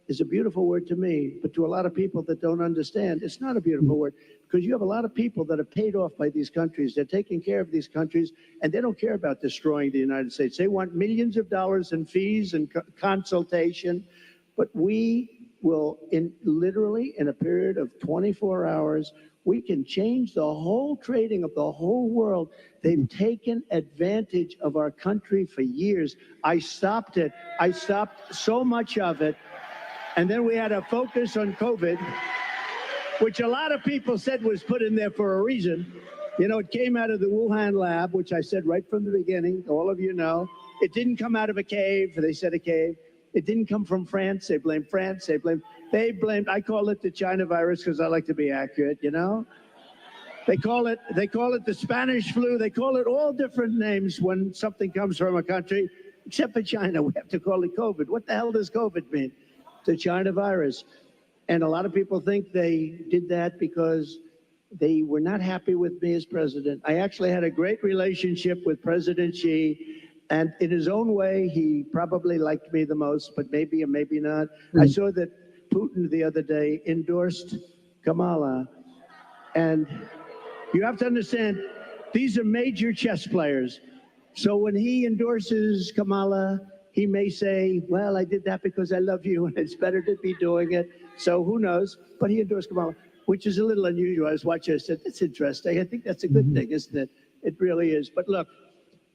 is a beautiful word to me, but to a lot of people that don't understand, it's not a beautiful word because you have a lot of people that are paid off by these countries. They're taking care of these countries, and they don't care about destroying the United States. They want millions of dollars in fees and consultation, but we will, literally in a period of 24 hours, we can change the whole trading of the whole world. They've taken advantage of our country for years. I stopped it. I stopped so much of it. And then we had a focus on COVID, which a lot of people said was put in there for a reason. You know, it came out of the Wuhan lab, which I said right from the beginning, all of you know. It didn't come out of a cave, they said a cave. It didn't come from France, they blamed France, they blamed, I call it the China virus because I like to be accurate, you know? They call it the Spanish flu, they call it all different names when something comes from a country, except for China, we have to call it COVID. What the hell does COVID mean? The China virus. And a lot of people think they did that because they were not happy with me as president. I actually had a great relationship with President Xi, and in his own way, he probably liked me the most, but maybe or maybe not. I saw that Putin the other day endorsed Kamala, and you have to understand, these are major chess players. So when he endorses Kamala, he may say, well, I did that because I love you and it's better to be doing it. So who knows? But he endorsed Kamala, which is a little unusual. I was watching, I said, that's interesting. I think that's a good thing, isn't it? It really is. But look,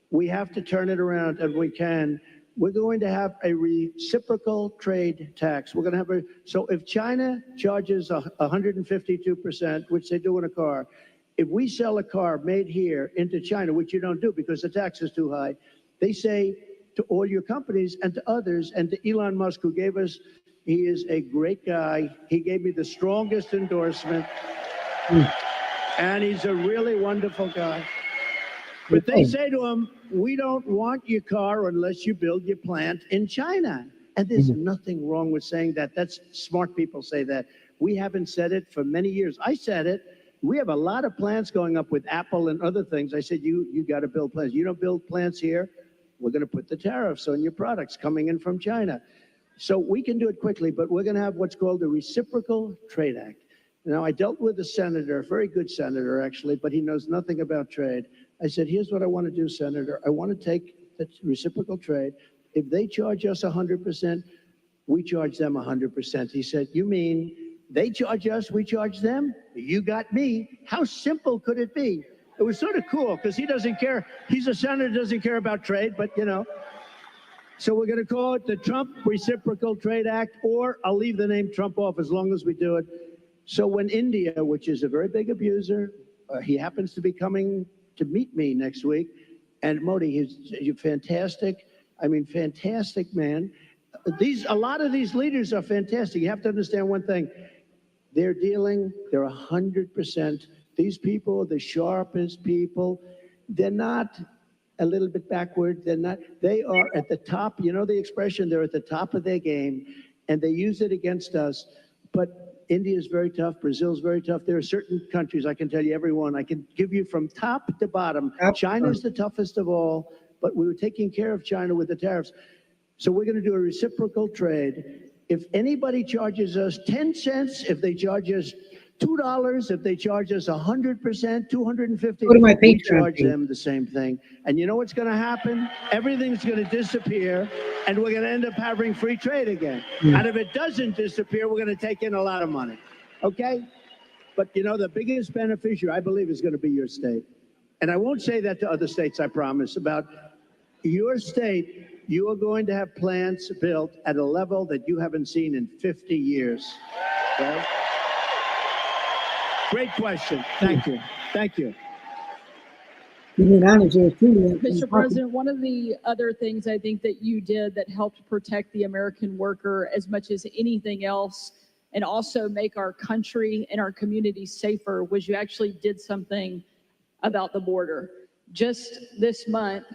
we have to turn it around, and we can. We're going to have a reciprocal trade tax. We're going to have so if China charges 152%, which they do in a car, if we sell a car made here into China, which you don't do because the tax is too high, they say to all your companies and to others, and to Elon Musk, who gave us, he is a great guy. He gave me the strongest endorsement, and he's a really wonderful guy. But they say to him, we don't want your car unless you build your plant in China. And there's nothing wrong with saying that. That's smart people say that. We haven't said it for many years. I said it. We have a lot of plants going up with Apple and other things. I said, you got to build plants. You don't build plants here, we're going to put the tariffs on your products coming in from China. So we can do it quickly, but we're going to have what's called the Reciprocal Trade Act. Now, I dealt with a senator, a very good senator, actually, but he knows nothing about trade. I said, here's what I want to do, Senator. I want to take the reciprocal trade. If they charge us 100%, we charge them 100%. He said, you mean they charge us, we charge them? You got me. How simple could it be? It was sort of cool because he doesn't care. He's a senator, doesn't care about trade, but you know. So we're going to call it the Trump Reciprocal Trade Act, or I'll leave the name Trump off as long as we do it. So when India, which is a very big abuser, he happens to be coming to meet me next week, and Modi, he's fantastic. I mean, fantastic man. A lot of these leaders are fantastic. You have to understand one thing. They're 100%. These people are the sharpest people. They're not a little bit backward. They are at the top. You know the expression, they're at the top of their game, and they use it against us. But India is very tough. Brazil is very tough. There are certain countries, I can tell you every one. I can give you from top to bottom. China is the toughest of all, but we were taking care of China with the tariffs. So we're going to do a reciprocal trade. If anybody charges us 10 cents, if they charge us $2, if they charge us 100%, 250, we charge them the same thing. And you know what's going to happen? Everything's going to disappear, and we're going to end up having free trade again. And if it doesn't disappear, we're going to take in a lot of money. Okay? But you know, the biggest beneficiary, I believe, is going to be your state. And I won't say that to other states, I promise. About your state, you are going to have plants built at a level that you haven't seen in 50 years. Okay? Great question. Thank you. Thank you. Mr. President, one of the other things I think that you did that helped protect the American worker as much as anything else, and also make our country and our communities safer, was you actually did something about the border. Just this month,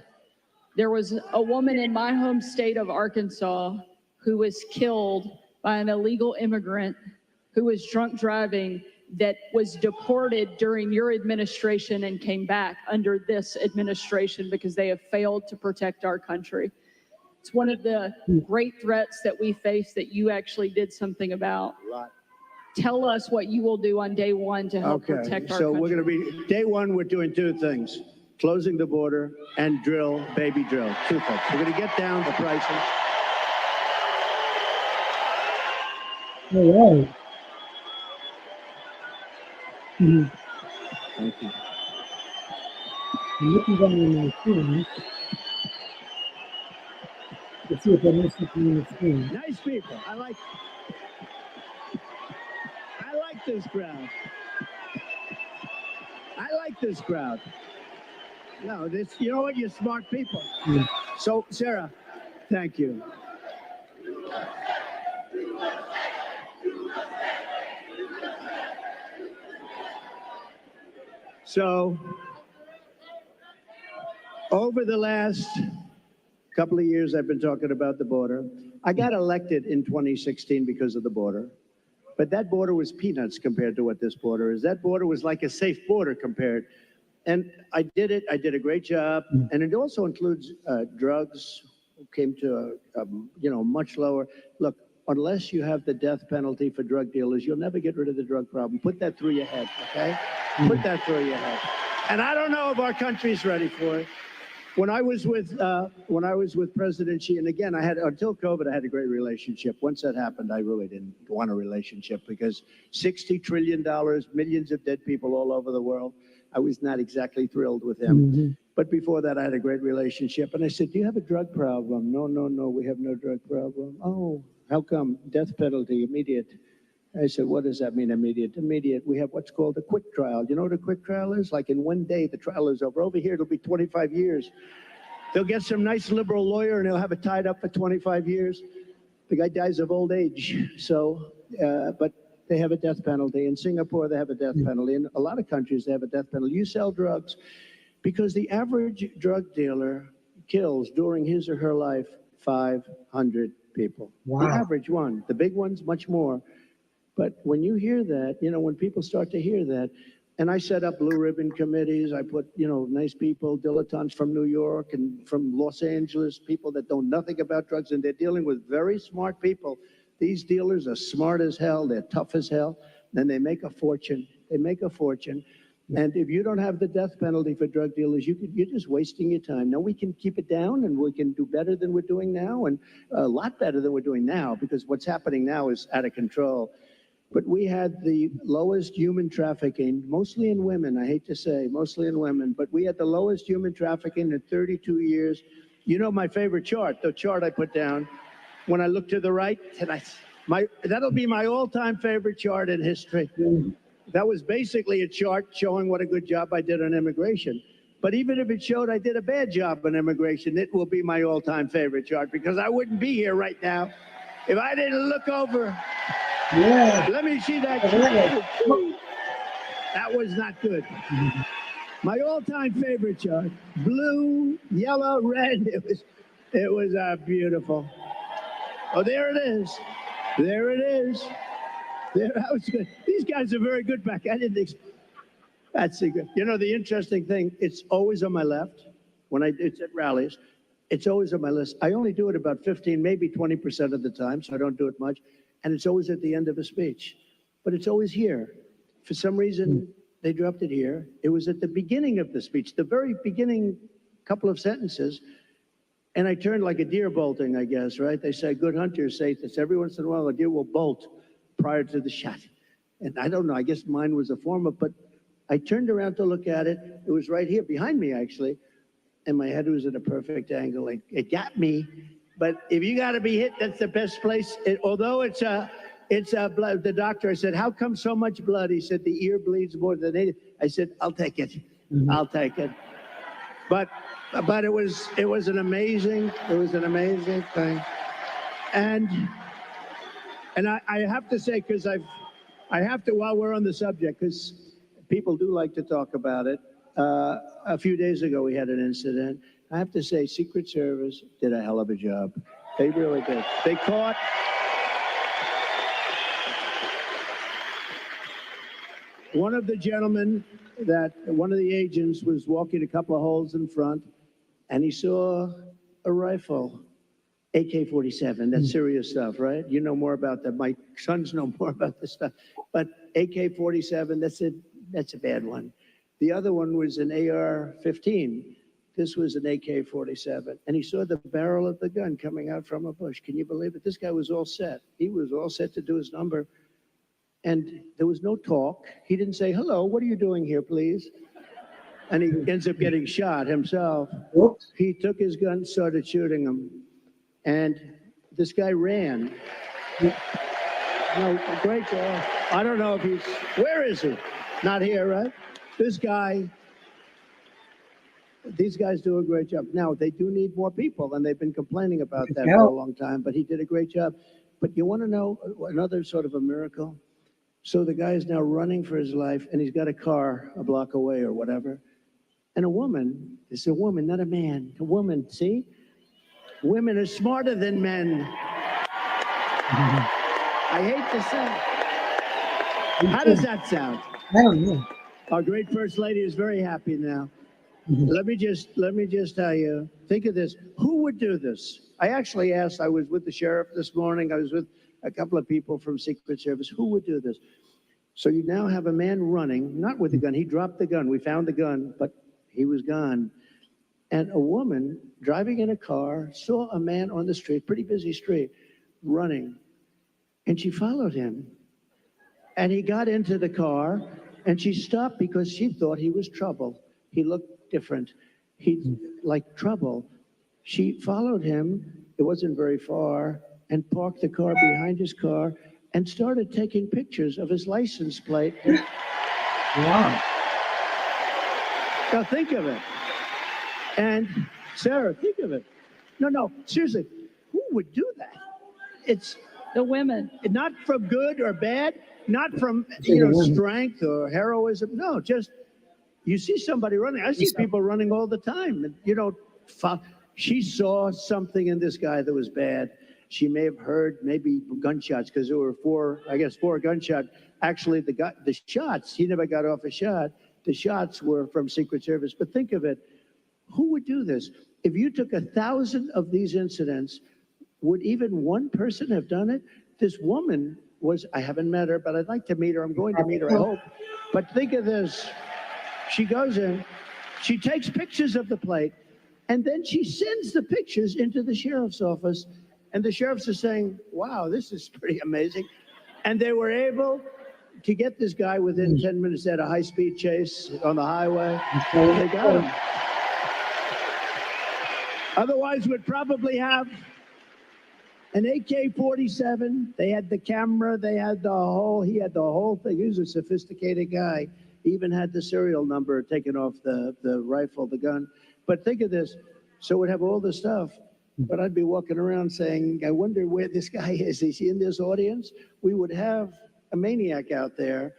there was a woman in my home state of Arkansas who was killed by an illegal immigrant who was drunk driving, that was deported during your administration and came back under this administration because they have failed to protect our country. It's one of the great threats that we face that you actually did something about. Tell us what you will do on day one to help protect our country. So we're going to be, day one, we're doing two things: closing the border and baby drill. Two things. We're going to get down the prices. All right. Thank you. I'm looking down on my screen to see if I missed something on the screen. Nice people. I like it. this crowd. I like this crowd. No, this, you know what? You're smart people. So, Sarah, thank you. So, over the last couple of years, I've been talking about the border. I got elected in 2016 because of the border. But that border was peanuts compared to what this border is. That border was like a safe border compared. And I did it. I did a great job. And it also includes drugs, came to a much lower. Look, unless you have the death penalty for drug dealers, you'll never get rid of the drug problem. Put that through your head, okay? Put that through your head. And I don't know if our country's ready for it. When I was with President Xi, and again, until COVID, I had a great relationship. Once that happened, I really didn't want a relationship because $60 trillion, millions of dead people all over the world. I was not exactly thrilled with him. But before that, I had a great relationship. And I said, do you have a drug problem? No, we have no drug problem. Oh, how come? Death penalty, immediate. I said, what does that mean, immediate? Immediate, we have what's called a quick trial. You know what a quick trial is? Like in one day, the trial is over. Over here, it'll be 25 years. They'll get some nice liberal lawyer and they'll have it tied up for 25 years. The guy dies of old age. So, but they have a death penalty. In Singapore, they have a death penalty. In a lot of countries, they have a death penalty. You sell drugs because the average drug dealer kills during his or her life 500 people. Wow. The average one. The big ones, much more. But when you hear that, when people start to hear that, and I set up blue ribbon committees, I put, nice people, dilettantes from New York and from Los Angeles, people that know nothing about drugs, and they're dealing with very smart people. These dealers are smart as hell, they're tough as hell, and they make a fortune. They make a fortune. And if you don't have the death penalty for drug dealers, you're just wasting your time. Now, we can keep it down, and we can do better than we're doing now, and a lot better than we're doing now, because what's happening now is out of control. But we had the lowest human trafficking, mostly in women, I hate to say, mostly in women, but we had the lowest human trafficking in 32 years. You know my favorite chart, the chart I put down. When I look to the right, that'll be my all-time favorite chart in history. That was basically a chart showing what a good job I did on immigration. But even if it showed I did a bad job on immigration, it will be my all-time favorite chart, because I wouldn't be here right now if I didn't look over. Yeah. Let me see that. That was not good. My all-time favorite chart: blue, yellow, red. It was beautiful. Oh, there it is. There it is. There, that was good. These guys are very good back. I didn't expect. That's a good. The interesting thing, it's always on my left when it's at rallies. It's always on my list. I only do it about 15, maybe 20% of the time, so I don't do it much. And it's always at the end of a speech. But it's always here. For some reason, they dropped it here. It was at the beginning of the speech, the very beginning couple of sentences. And I turned like a deer bolting, I guess, right? They say good hunters say this. Every once in a while, a deer will bolt prior to the shot. And I don't know, I guess mine was a form of, but I turned around to look at it. It was right here, behind me, actually. And my head was at a perfect angle. It got me. But if you got to be hit, that's the best place. Although it's blood. The doctor, I said, how come so much blood? He said, the ear bleeds more than it. I said, I'll take it. I'll take it. But it was an amazing thing. And I have to say, because I have to, while we're on the subject, because people do like to talk about it. A few days ago, we had an incident. I have to say, Secret Service did a hell of a job. They really did. They caught one of the gentlemen one of the agents was walking a couple of holes in front, and he saw a rifle, AK-47. That's serious stuff, right? You know more about that. My sons know more about this stuff. But AK-47, that's a bad one. The other one was an AR-15. This was an AK-47, and he saw the barrel of the gun coming out from a bush. Can you believe it? This guy was all set. He was all set to do his number, and there was no talk. He didn't say, hello, what are you doing here, please? And he ends up getting shot himself. Whoops. He took his gun, started shooting him, and this guy ran. No, great guy. I don't know if he's, where is he? Not here, right? This guy, these guys do a great job. Now, they do need more people, and they've been complaining about that for a long time, but he did a great job. But you want to know another sort of a miracle? So the guy is now running for his life, and he's got a car a block away or whatever. And a woman, it's a woman, not a man, a woman, see? Women are smarter than men. I hate to say. How does that sound? I don't know. Our great First Lady is very happy now. Let me just tell you, think of this. Who would do this? I actually asked, I was with the sheriff this morning, I was with a couple of people from Secret Service, who would do this? So you now have a man running, not with a gun, he dropped the gun, we found the gun, but he was gone. And a woman driving in a car saw a man on the street, pretty busy street, running. And she followed him. And he got into the car, and she stopped because she thought he was trouble. He looked different. He like trouble. She followed him, it wasn't very far, and parked the car behind his car and started taking pictures of his license plate. Wow. Now think of it. And Sarah, think of it. No, seriously, who would do that? It's The women. not from good or bad, not from strength or heroism. No, just you see somebody running. I see people running all the time, and you don't. She saw something in this guy that was bad. She may have heard maybe gunshots because there were four gunshots. Actually, the shots, he never got off a shot. The shots were from Secret Service. But think of it, who would do this? If you took 1,000 of these incidents, would even one person have done it? This woman I haven't met her, but I'd like to meet her. I'm going to meet her, I hope. But think of this. She goes in, she takes pictures of the plate, and then she sends the pictures into the sheriff's office. And the sheriffs are saying, wow, this is pretty amazing. And they were able to get this guy within 10 minutes. They had a high-speed chase on the highway. They got him. Otherwise, we'd probably have an AK-47. They had the camera. He had the whole thing. He was a sophisticated guy. He even had the serial number taken off the rifle, the gun. But think of this. So we'd have all this stuff. But I'd be walking around saying, I wonder where this guy is. Is he in this audience? We would have a maniac out there.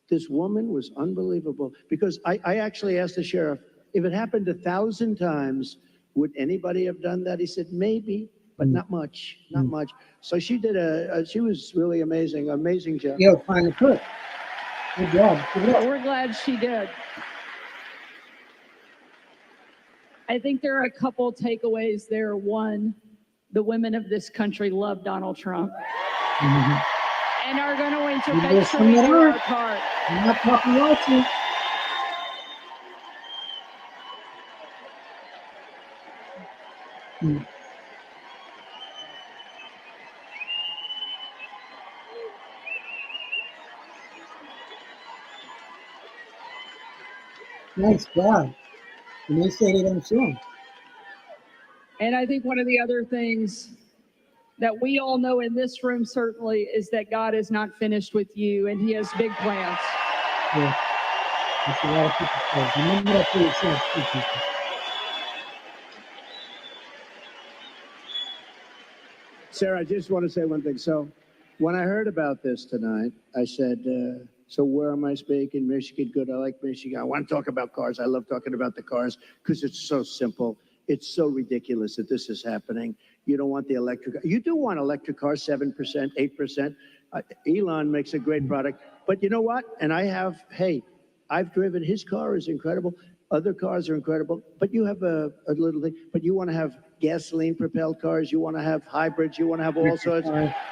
This woman was unbelievable. Because I actually asked the sheriff, if it happened 1,000 times, would anybody have done that? He said, maybe, but not much, not much. So she did she was really amazing, amazing job. Yo, finally put. Good job. We're glad she did. I think there are a couple takeaways there. One, the women of this country love Donald Trump and are going to eventually do our part. I'm not talking about you. Nice job. And they say they don't sue him. And I think one of the other things that we all know in this room certainly is that God is not finished with you and he has big plans. Yeah. That's a lot of people say. Remember that for yourself, too, people. Sarah, I just want to say one thing. So when I heard about this tonight, I said, so where am I speaking? Michigan, good. I like Michigan. I want to talk about cars. I love talking about the cars because it's so simple. It's so ridiculous that this is happening. You don't want the electric. You do want electric cars, 7%, 8%. Elon makes a great product. But you know what? And I've driven. His car is incredible. Other cars are incredible. But you have a little thing. But you want to have gasoline-propelled cars. You want to have hybrids. You want to have all sorts.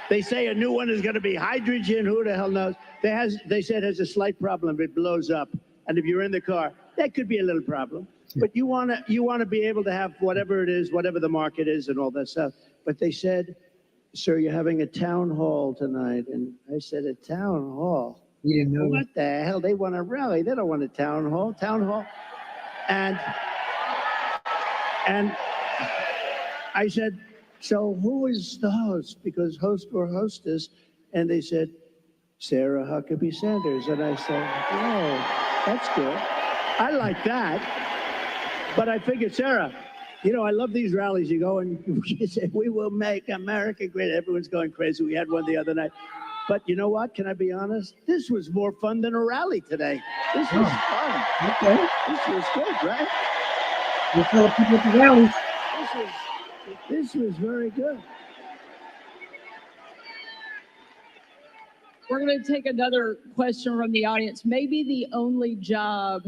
They say a new one is going to be hydrogen. Who the hell knows? They said it has a slight problem. It blows up. And if you're in the car, that could be a little problem. But you want to be able to have whatever it is, whatever the market is and all that stuff. But they said, sir, you're having a town hall tonight. And I said, a town hall? You didn't know what the hell? They want a rally. They don't want a town hall. Town hall. And I said, so who is the host? Because host or hostess. And they said, Sarah Huckabee Sanders. And I said, oh, that's good. I like that. But I figured, Sarah, you know, I love these rallies. You go and you say, we will make America great. Everyone's going crazy. We had one the other night. But you know what? Can I be honest? This was more fun than a rally today. This was fun. Okay. This was good, right? You tell people at the rallies. This was very good. We're going to take another question from the audience. Maybe the only job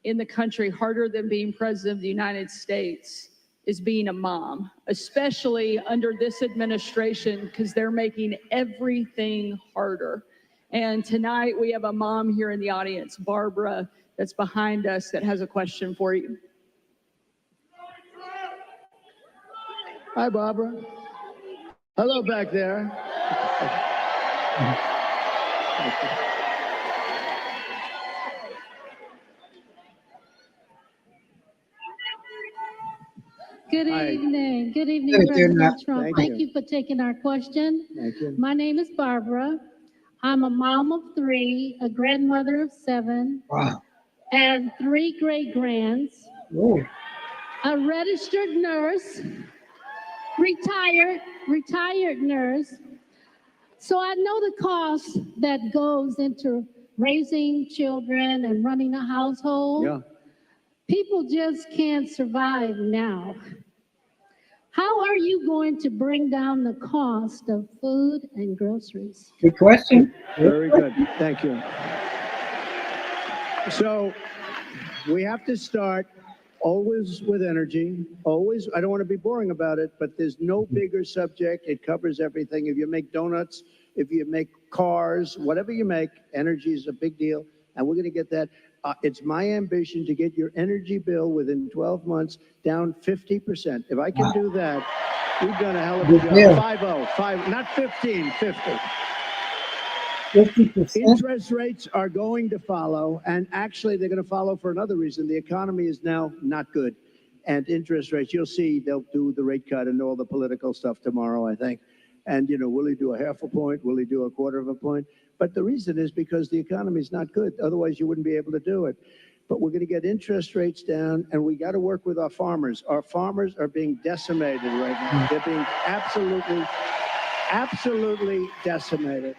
in the country harder than being president of the United States is being a mom, especially under this administration, because they're making everything harder. And tonight we have a mom here in the audience, Barbara, that's behind us, that has a question for you. Hi, Barbara. Hello back there. Good Hi. evening. Good evening, Good evening. President Trump. Thank Thank you. you for taking our question. Thank you. My name is Barbara. I'm a mom of 3, a grandmother of 7, Wow. and 3 great-grands, Whoa. a registered nurse, retired nurse. So I know the cost that goes into raising children and running a household. Yeah. People just can't survive now. How are you going to bring down the cost of food and groceries? Good question. Very good. Thank you. So we have to start always with energy. Always. I don't want to be boring about it, but there's no bigger subject. It covers everything. If you make donuts, if you make cars, whatever you make, energy is a big deal. And we're going to get that. It's my ambition to get your energy bill within 12 months down 50%. If I can do that, we've done a hell of a Good job. deal. 5-0, not 15, 50. 50%. Interest rates are going to follow, and actually they're going to follow for another reason. The economy is now not good, and interest rates, you'll see they'll do the rate cut and all the political stuff tomorrow, I think. And, you know, will he do a 0.5 point? Will he do a 1/4 point? But the reason is because the economy is not good. Otherwise, you wouldn't be able to do it. But we're going to get interest rates down, and we got to work with our farmers. Our farmers are being decimated right now. They're being absolutely decimated.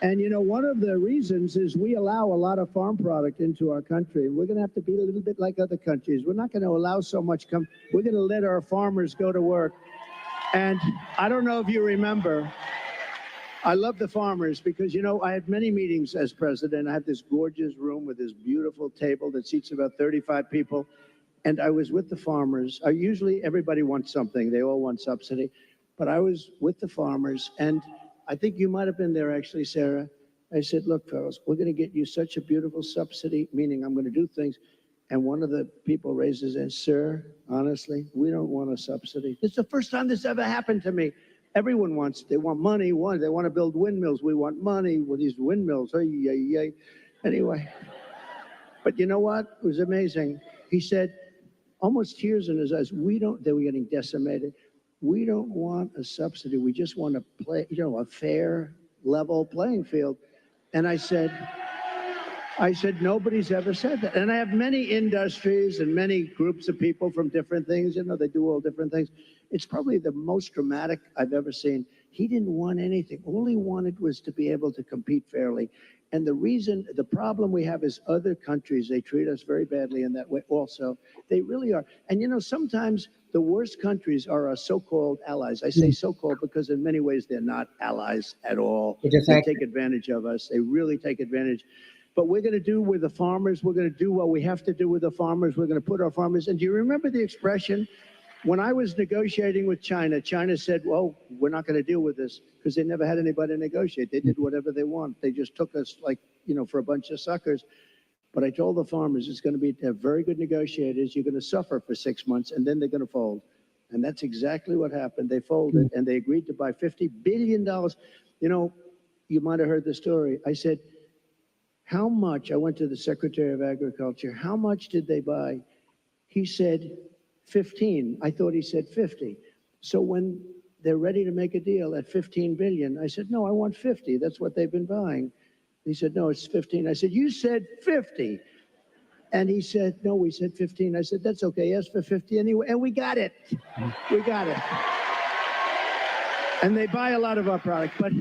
And, you know, one of the reasons is we allow a lot of farm product into our country. We're going to have to be a little bit like other countries. We're not going to allow so much we're going to let our farmers go to work. And I don't know if you remember, I love the farmers because, you know, I had many meetings as president. I had this gorgeous room with this beautiful table that seats about 35 people. And I was with the farmers. Usually everybody wants something. They all want subsidy. But I was with the farmers. And I think you might have been there, actually, Sarah. I said, look, fellas, we're going to get you such a beautiful subsidy, meaning I'm going to do things. And one of the people raises and, sir, honestly, we don't want a subsidy. It's the first time this ever happened to me. Everyone wants, they want money. They want to build windmills. We want money with these windmills. Anyway, but you know what? It was amazing. He said, almost tears in his eyes, they were getting decimated. We don't want a subsidy. We just want to play, you know, a fair, level playing field. And I said, nobody's ever said that. And I have many industries and many groups of people from different things. You know, they do all different things. It's probably the most dramatic I've ever seen. He didn't want anything. All he wanted was to be able to compete fairly. And the problem we have is other countries, they treat us very badly in that way also. They really are. And, you know, sometimes the worst countries are our so-called allies. I say so-called because in many ways they're not allies at all. They take advantage of us. They really take advantage. But we're going to do with the farmers. We're going to do what we have to do with the farmers. We're going to put our farmers. And do you remember the expression? When I was negotiating with China, China said, well, we're not going to deal with this because they never had anybody to negotiate. They did whatever they want. They just took us like, you know, for a bunch of suckers. But I told the farmers it's going to be very good negotiators. You're going to suffer for 6 months and then they're going to fold. And that's exactly what happened. They folded and they agreed to buy $50 billion. You know, you might have heard the story. I said, how much? I went to the Secretary of Agriculture. How much did they buy? He said 15. I thought he said 50. So when they're ready to make a deal at 15 billion. I said, no, I want 50. That's what they've been buying. He said, no, it's 15. I said, you said 50. And he said, no, we said 15. I said, that's okay. Ask for 50 anyway. And we got it. We got it. And they buy a lot of our product. But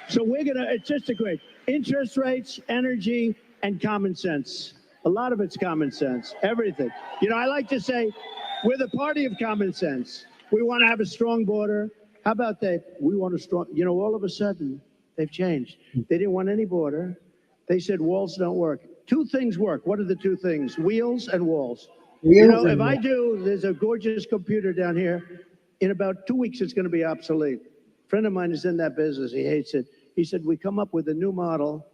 so we're going to, it's just a great interest rates, energy, and common sense. A lot of it's common sense, everything. You know, I like to say we're the party of common sense. We want to have a strong border. How about that? We want a strong, you know, all of a sudden they've changed. They didn't want any border. They said walls don't work. Two things work. What are the two things? Wheels and walls. You know, if I do, there's a gorgeous computer down here. In about 2 weeks, it's going to be obsolete. A friend of mine is in that business. He hates it. He said, we come up with a new model,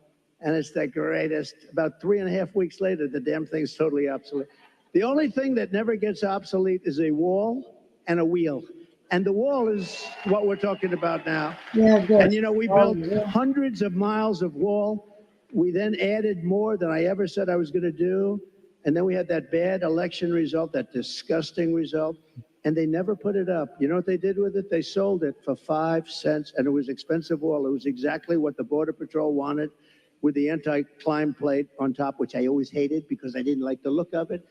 and it's the greatest. About 3.5 weeks later, the damn thing's totally obsolete. The only thing that never gets obsolete is a wall and a wheel. And the wall is what we're talking about now. Yeah, good. And, you know, we built hundreds of miles of wall. We then added more than I ever said I was going to do. And then we had that bad election result, that disgusting result. And they never put it up. You know what they did with it? They sold it for 5 cents. And it was expensive wall. It was exactly what the Border Patrol wanted, with the anti-climb plate on top, which I always hated because I didn't like the look of it.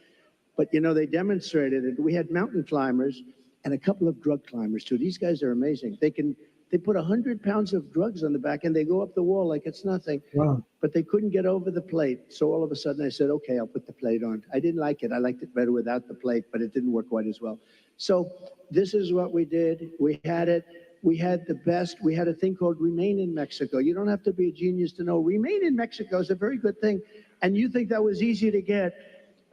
But, you know, they demonstrated it. We had mountain climbers and a couple of drug climbers, too. These guys are amazing. They put 100 pounds of drugs on the back and they go up the wall like it's nothing. Wow. But they couldn't get over the plate. So all of a sudden I said, okay, I'll put the plate on. I didn't like it. I liked it better without the plate, but it didn't work quite as well. So this is what we did. We had it. We had the best. We had a thing called Remain in Mexico. You don't have to be a genius to know Remain in Mexico is a very good thing. And you think that was easy to get.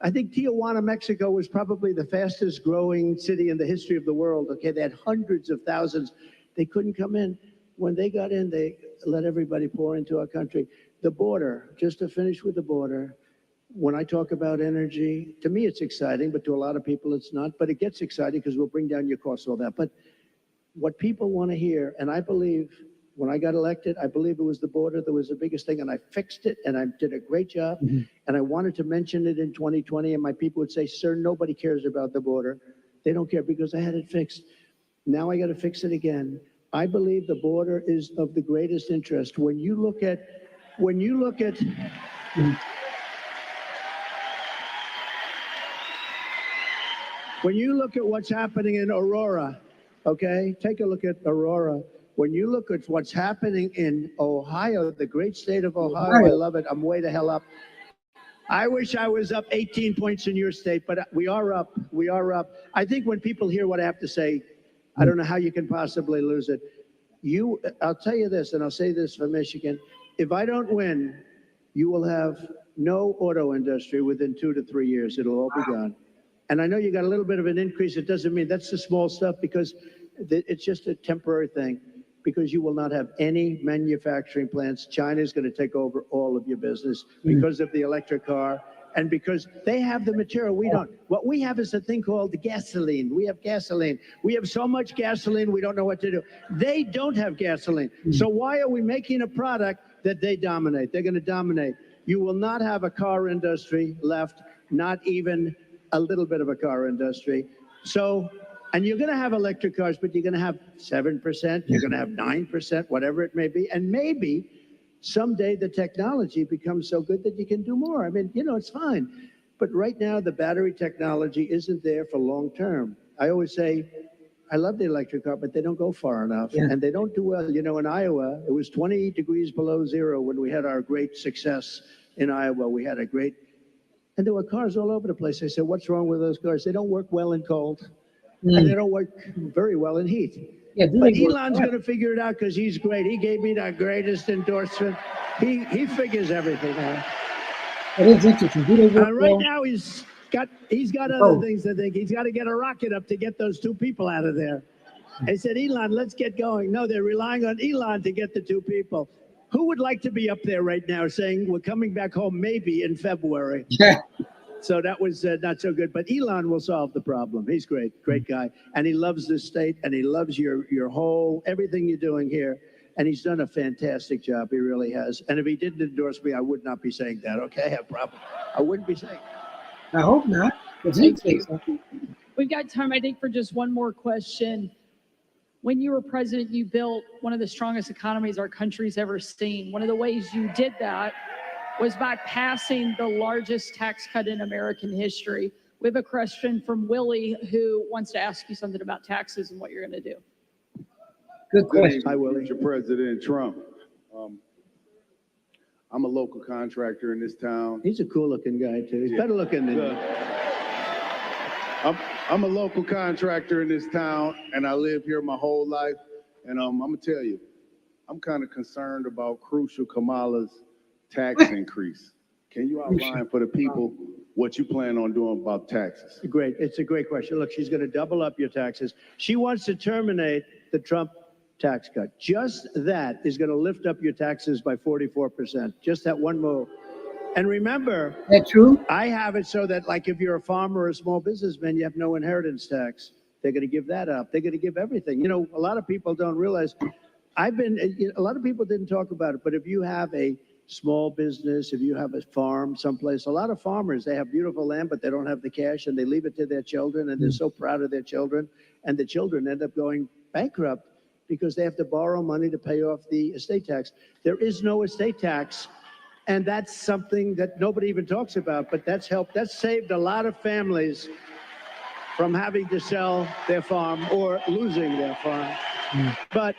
I think Tijuana, Mexico was probably the fastest growing city in the history of the world. Okay, they had hundreds of thousands. They couldn't come in. When they got in, they let everybody pour into our country. The border, just to finish with the border, when I talk about energy, to me it's exciting, but to a lot of people it's not. But it gets exciting because we'll bring down your costs, all that. But what people want to hear, and I believe when I got elected, I believe it was the border that was the biggest thing, and I fixed it, and I did a great job. And I wanted to mention it in 2020, and my people would say, sir, nobody cares about the border. They don't care because I had it fixed. Now I got to fix it again. I believe the border is of the greatest interest. When you look at when you look at what's happening in Aurora, okay? Take a look at Aurora. When you look at what's happening in Ohio, the great state of Ohio, I love it. I'm way the hell up. I wish I was up 18 points in your state, but we are up. We are up. I think when people hear what I have to say, I don't know how you can possibly lose it. I'll tell you this, and I'll say this for Michigan. If I don't win, you will have no auto industry within 2 to 3 years. It'll all be gone. And I know you got a little bit of an increase. It doesn't mean that's the small stuff because it's just a temporary thing. Because you will not have any manufacturing plants. China is going to take over all of your business because of the electric car and because they have the material we don't. What we have is a thing called gasoline. We have gasoline. We have so much gasoline, we don't know what to do. They don't have gasoline. So why are we making a product that they dominate? They're going to dominate. You will not have a car industry left, not even a little bit of a car industry. So, and you're going to have electric cars, but you're going to have 7%, you're going to have 9%, whatever it may be. And maybe someday the technology becomes so good that you can do more. I mean, you know, it's fine. But right now, the battery technology isn't there for long term. I always say, I love the electric car, but they don't go far enough. And they don't do well. You know, in Iowa, it was 20 degrees below zero when we had our great success in Iowa. We had a great, and there were cars all over the place. I said, what's wrong with those cars? They don't work well in cold. And they don't work very well in heat. But Elon's going to figure it out because he's great. He gave me the greatest endorsement. He figures everything out. It is interesting. Right now he's got other things to think. He's got to get a rocket up to get those 2 people out of there. I said, Elon, let's get going. No, they're relying on Elon to get the 2 people. Who would like to be up there right now saying we're coming back home maybe in February? Yeah. So that was not so good. But Elon will solve the problem. He's great guy. And he loves this state, and he loves your whole, everything you're doing here. And he's done a fantastic job. He really has. And if he didn't endorse me, I would not be saying that, okay? I wouldn't be saying that. I hope not. Thank you. We've got time, I think, for just one more question. When you were president, you built one of the strongest economies our country's ever seen. One of the ways you did that was by passing the largest tax cut in American history. We have a question from Willie who wants to ask you something about taxes and what you're going to do. Good question. Hi, Willie. Mr. President Trump. I'm a local contractor in this town. He's a cool-looking guy, too. He's better looking than you. I'm a local contractor in this town, and I live here my whole life. And I'm gonna tell you, I'm kind of concerned about Crucial Kamala's tax increase. Can you outline for the people what you plan on doing about taxes? Great. It's a great question. Look, she's going to double up your taxes. She wants to terminate the Trump tax cut. Just that is going to lift up your taxes by 44%. Just that one move. And remember, That true? I have it so that, like, if you're a farmer or a small businessman, you have no inheritance tax. They're going to give that up. They're going to give everything. You know, a lot of people don't realize. A lot of people didn't talk about it, but if you have a small business, if you have a farm someplace, a lot of farmers, they have beautiful land, but they don't have the cash, and they leave it to their children, and they're so proud of their children, and the children end up going bankrupt because they have to borrow money to pay off the estate tax. There is no estate tax. And that's something that nobody even talks about, but that's helped. That's saved a lot of families from having to sell their farm or losing their farm. But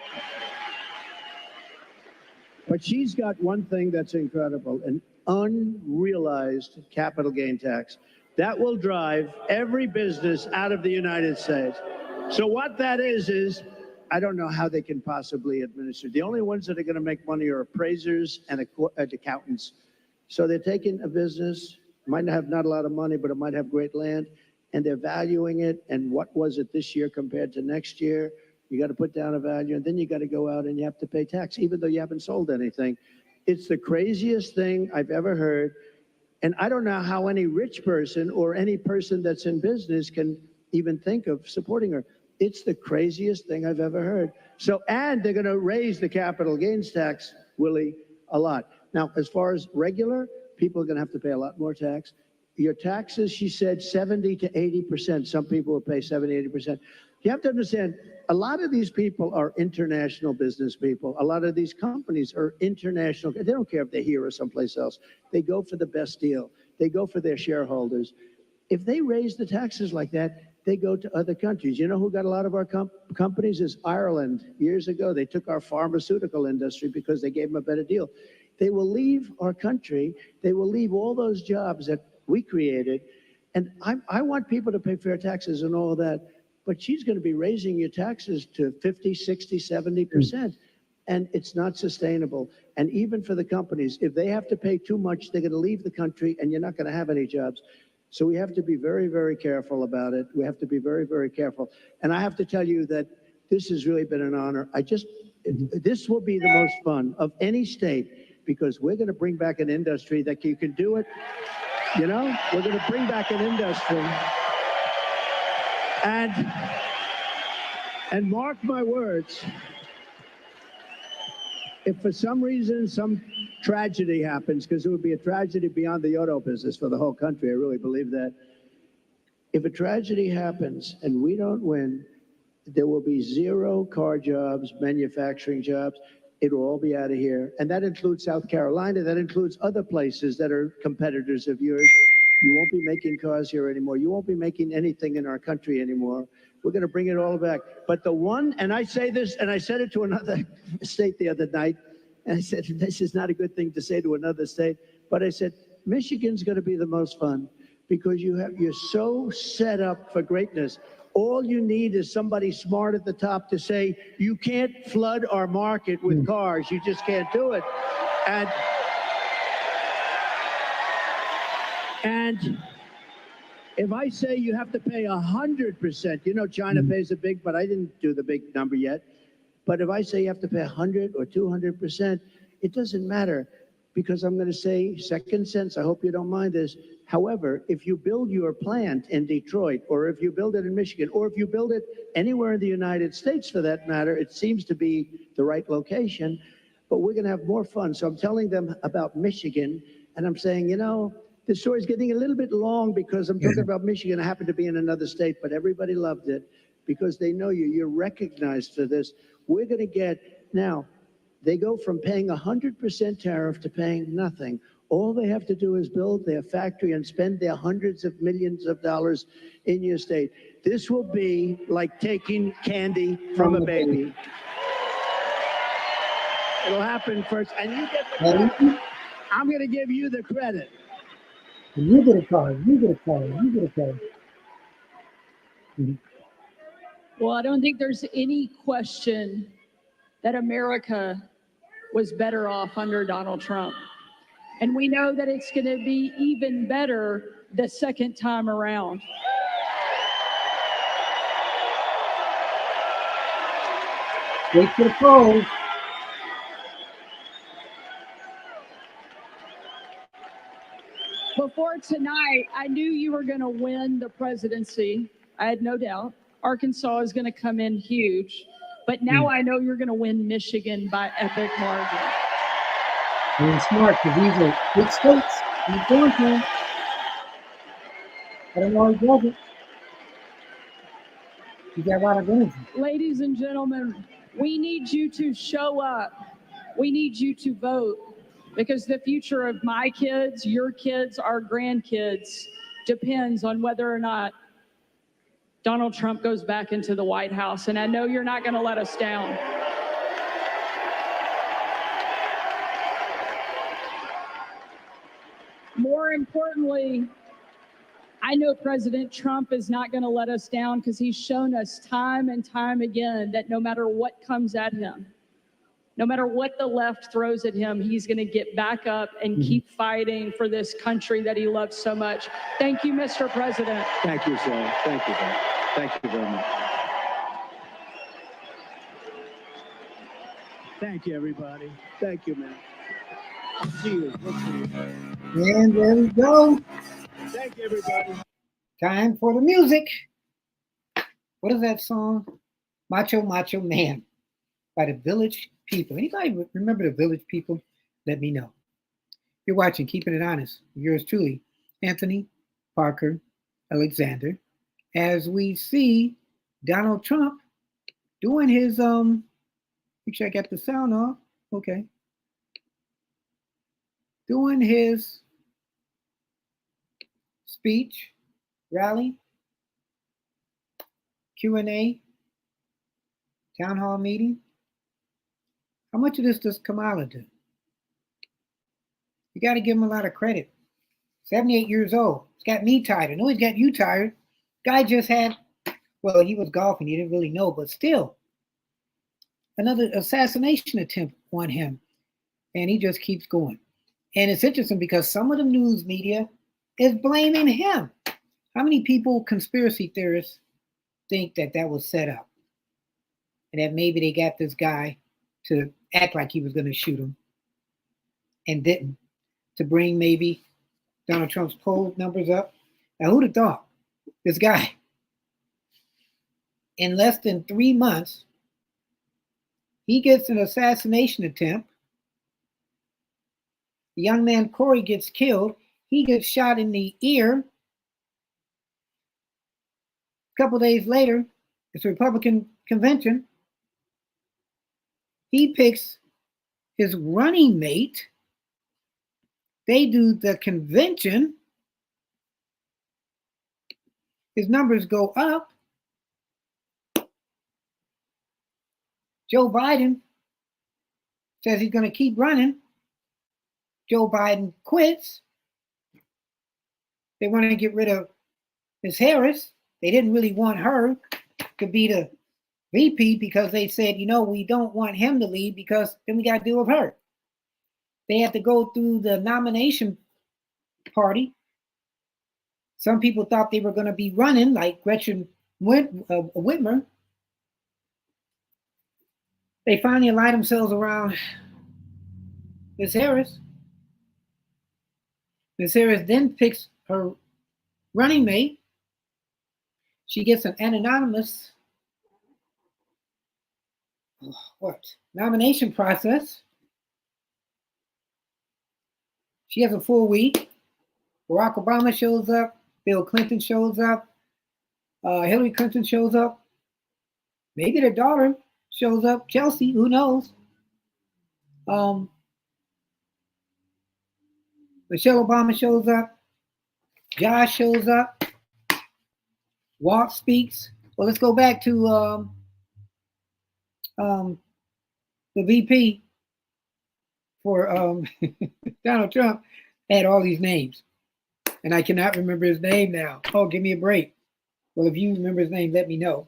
she's got one thing that's incredible, an unrealized capital gain tax. That will drive every business out of the United States. So what that is I don't know how they can possibly administer. The only ones that are going to make money are appraisers and accountants. So they're taking a business, might have not a lot of money, but it might have great land, and they're valuing it. And what was it this year compared to next year? You got to put down a value, and then you got to go out and you have to pay tax, even though you haven't sold anything. It's the craziest thing I've ever heard. And I don't know how any rich person or any person that's in business can even think of supporting her. It's the craziest thing I've ever heard. So, and they're going to raise the capital gains tax, Willie, a lot. Now, as far as regular, people are going to have to pay a lot more tax. Your taxes, she said, 70 to 80%. Some people will pay 70, 80%. You have to understand, a lot of these people are international business people. A lot of these companies are international. They don't care if they're here or someplace else. They go for the best deal. They go for their shareholders. If they raise the taxes like that, they go to other countries. You know who got a lot of our companies is Ireland. Years ago, they took our pharmaceutical industry because they gave them a better deal. They will leave our country. They will leave all those jobs that we created. And I want people to pay fair taxes and all of that. But she's going to be raising your taxes to 50, 60, 70%. And it's not sustainable. And even for the companies, if they have to pay too much, they're going to leave the country and you're not going to have any jobs. So we have to be very, very careful about it. We have to be very, very careful. And I have to tell you that this has really been an honor. This will be the most fun of any state because we're going to bring back an industry that you can do it. You know, we're going to bring back an industry. And mark my words, if for some reason some tragedy happens, because it would be a tragedy beyond the auto business for the whole country, I really believe that. If a tragedy happens and we don't win, there will be zero car jobs, manufacturing jobs. It will all be out of here. And that includes South Carolina. That includes other places that are competitors of yours. You won't be making cars here anymore. You won't be making anything in our country anymore. We're going to bring it all back. But the one, and I say this, and I said it to another state the other night, and I said, this is not a good thing to say to another state, but I said, Michigan's going to be the most fun because you're so set up for greatness. All you need is somebody smart at the top to say, you can't flood our market with cars. You just can't do it. And if I say you have to pay 100%, you know China pays a big, but I didn't do the big number yet. But if I say you have to pay 100 or 200%, it doesn't matter because I'm going to say second sense. I hope you don't mind this. However, if you build your plant in Detroit, or if you build it in Michigan, or if you build it anywhere in the United States for that matter, it seems to be the right location, but we're going to have more fun. So I'm telling them about Michigan, and I'm saying, you know, the story's getting a little bit long because I'm talking about Michigan. I happen to be in another state, but everybody loved it because they know you. You're recognized for this. We're going to get, now, they go from paying 100% tariff to paying nothing. All they have to do is build their factory and spend their hundreds of millions of dollars in your state. This will be like taking candy from a baby. It'll happen first, and you get the credit. I'm going to give you the credit. You get a card. You get a card. You get a card. Well, I don't think there's any question that America was better off under Donald Trump. And we know that it's going to be even better the second time around. Wait for the polls. Before tonight, I knew you were going to win the presidency. I had no doubt. Arkansas is going to come in huge. But now I know you're going to win Michigan by epic margin. Being smart, because these are big states. He's going to them. I don't know he doesn't. He's got a lot of energy. Ladies and gentlemen, we need you to show up. We need you to vote, because the future of my kids, your kids, our grandkids depends on whether or not Donald Trump goes back into the White House. And I know you're not going to let us down. More importantly, I know President Trump is not going to let us down, because he's shown us time and time again that no matter what comes at him, no matter what the left throws at him, he's going to get back up and keep fighting for this country that he loves so much. Thank you, Mr. President. Thank you, sir. Thank you, sir. Thank you very much. Thank you, everybody. Thank you, man. I'll see you. And there we go. Thank you, everybody. Time for the music. What is that song? Macho Macho Man by the Village People. Anybody remember the Village People? Let me know. You're watching Keeping It Honest. Yours truly, Anthony Parker Alexander, as we see Donald Trump doing his make sure I got the sound off. Okay. Doing his speech, rally, Q&A, town hall meeting. How much of this does Kamala do? You got to give him a lot of credit. 78 years old. He's got me tired. I know he's got you tired. Guy just had, well, he was golfing. He didn't really know, but still, another assassination attempt on him. And he just keeps going. And it's interesting because some of the news media is blaming him. How many people, conspiracy theorists, think that that was set up? And that maybe they got this guy to act like he was going to shoot him and didn't, to bring maybe Donald Trump's poll numbers up. Now, who'd have thought this guy, in less than 3 months, he gets an assassination attempt. The young man Corey gets killed. He gets shot in the ear. A couple days later, it's a Republican convention. He picks his running mate. They do the convention. His numbers go up. Joe Biden says he's going to keep running. Joe Biden quits. They want to get rid of Ms. Harris. They didn't really want her to be the VP because they said, you know, we don't want him to lead because then we got to deal with her. They had to go through the nomination party. Some people thought they were going to be running like Gretchen Whitmer. They finally aligned themselves around Ms. Harris. Ms. Harris then picks her running mate. She gets an anonymous nomination process. She has a full week. Barack Obama shows up. Bill Clinton shows up. Hillary Clinton shows up. Maybe their daughter shows up, Chelsea, who knows? Michelle Obama shows up, Josh shows up, Walt speaks. Well, let's go back to the VP for Donald Trump had all these names, and I cannot remember his name now. Oh, give me a break. Well, if you remember his name, let me know.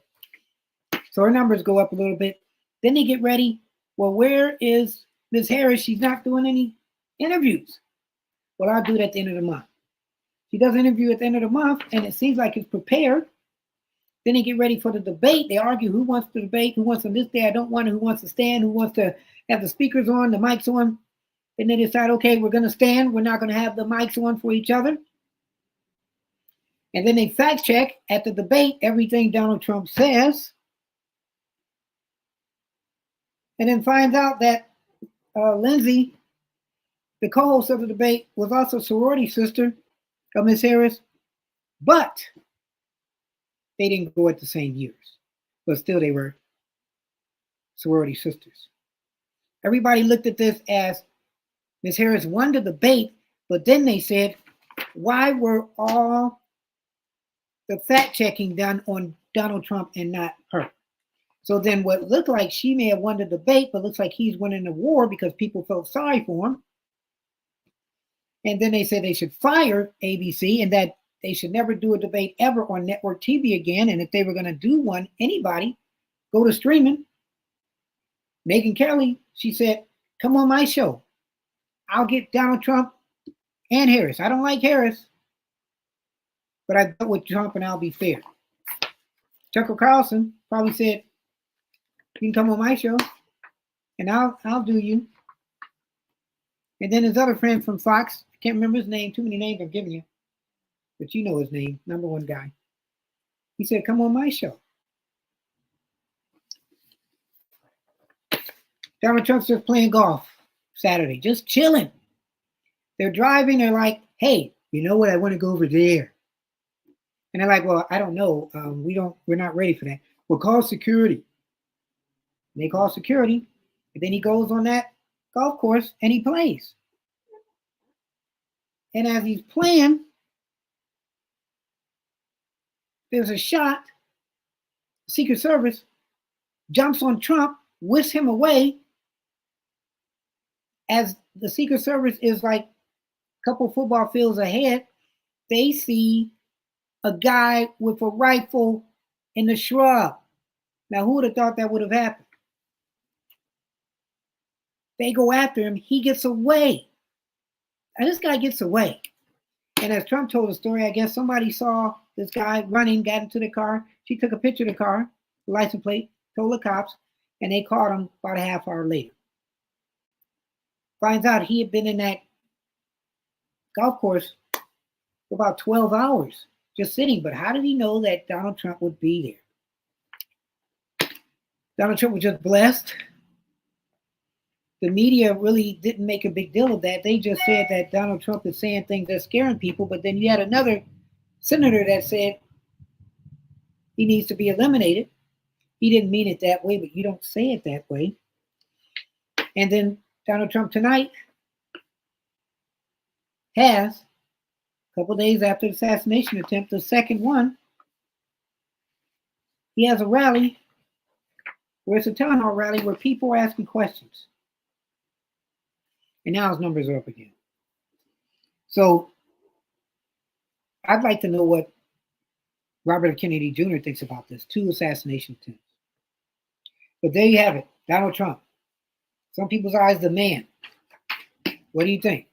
So her numbers go up a little bit. Then they get ready. Well, where is Ms. Harris? She's not doing any interviews. Well, I'll do it at the end of the month. She does an interview at the end of the month, and it seems like it's prepared. Then they get ready for the debate. They argue who wants to debate, who wants on this day, I don't want it, who wants to stand, who wants to have the speakers on, the mics on. And they decide, okay, we're going to stand. We're not going to have the mics on for each other. And then they fact check at the debate everything Donald Trump says. And then finds out that Lindsay, the co-host of the debate, was also a sorority sister of Ms. Harris. But they didn't go at the same years. But still they were sorority sisters. Everybody looked at this as Ms. Harris won the debate, but then they said, why were all the fact checking done on Donald Trump and not her? So then what looked like she may have won the debate, but looks like he's winning the war because people felt sorry for him. And then they said they should fire ABC and that they should never do a debate ever on network TV again. And if they were going to do one, anybody, go to streaming. Megyn Kelly, she said, come on my show. I'll get Donald Trump and Harris. I don't like Harris, but I dealt with Trump and I'll be fair. Tucker Carlson probably said, you can come on my show and I'll do you. And then his other friend from Fox, I can't remember his name, too many names I'm giving you, but you know his name, number one guy. He said, come on my show. Donald Trump's just playing golf Saturday, just chilling. They're driving, they're like, hey, you know what? I want to go over there. And they're like, well, I don't know. We're not ready for that. We'll call security. And they call security, and then he goes on that golf course and he plays. And as he's playing, there's a shot. Secret Service jumps on Trump, whisks him away. As the Secret Service is like a couple football fields ahead, they see a guy with a rifle in the shrub. Now, who would have thought that would have happened? They go after him. He gets away. And this guy gets away. And as Trump told the story, I guess somebody saw this guy running, got into the car. She took a picture of the car, the license plate, told the cops, and they caught him about a half hour later. Finds out he had been in that golf course for about 12 hours, just sitting. But how did he know that Donald Trump would be there? Donald Trump was just blessed. The media really didn't make a big deal of that. They just said that Donald Trump is saying things that's scaring people. But then you had another senator that said he needs to be eliminated. He didn't mean it that way, but you don't say it that way. And then Donald Trump tonight has, a couple days after the assassination attempt, the second one, he has a rally where it's a town hall rally where people are asking questions. And now his numbers are up again. So I'd like to know what Robert F. Kennedy Jr. thinks about this, 2 assassination attempts. But there you have it, Donald Trump. Some people's eyes, the man. What do you think?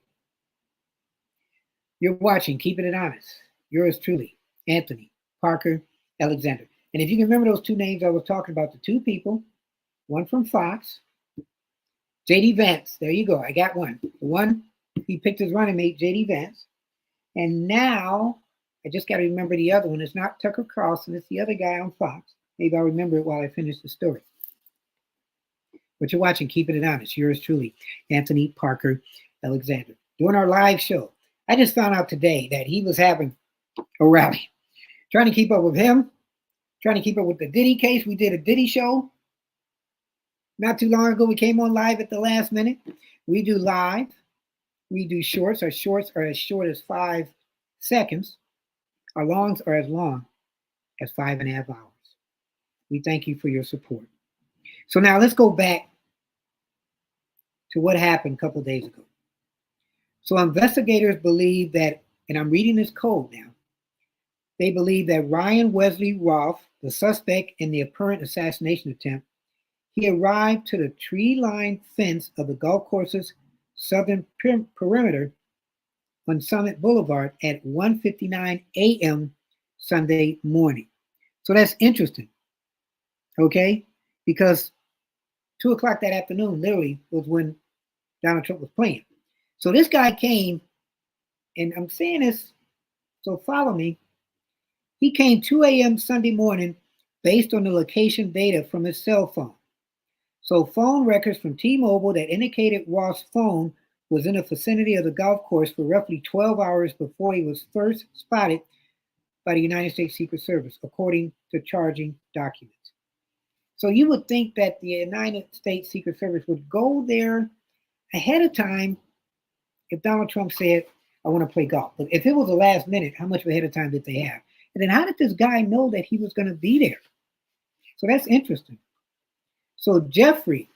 You're watching Keeping It Honest. Yours truly, Anthony Parker Alexander. And if you can remember those 2 names I was talking about, the 2 people, one from Fox, J.D. Vance. There you go. I got one. The one, he picked his running mate, J.D. Vance. And now, I just got to remember the other one. It's not Tucker Carlson. It's the other guy on Fox. Maybe I'll remember it while I finish the story. But you're watching Keeping It Honest. Yours truly, Anthony Parker Alexander. Doing our live show. I just found out today that he was having a rally. Trying to keep up with him, trying to keep up with the Diddy case. We did a Diddy show not too long ago. We came on live at the last minute. We do live. We do shorts. Our shorts are as short as 5 seconds. Our longs are as long as 5.5 hours. We thank you for your support. So now let's go back to what happened a couple days ago. So investigators believe that, and I'm reading this code now, they believe that Ryan Wesley Roth, the suspect in the apparent assassination attempt, he arrived to the tree-lined fence of the golf course's southern perimeter on Summit Boulevard at 1:59 a.m. Sunday morning. So that's interesting, okay? Because 2 o'clock that afternoon literally was when Donald Trump was playing. So this guy came, and I'm saying this, so follow me. He came 2 a.m. Sunday morning based on the location data from his cell phone. So phone records from T-Mobile that indicated Roth's phone was in the vicinity of the golf course for roughly 12 hours before he was first spotted by the United States Secret Service, according to charging documents. So you would think that the United States Secret Service would go there ahead of time if Donald Trump said, I want to play golf. But if it was the last minute, how much ahead of time did they have? And then how did this guy know that he was going to be there? So that's interesting. So Jeffrey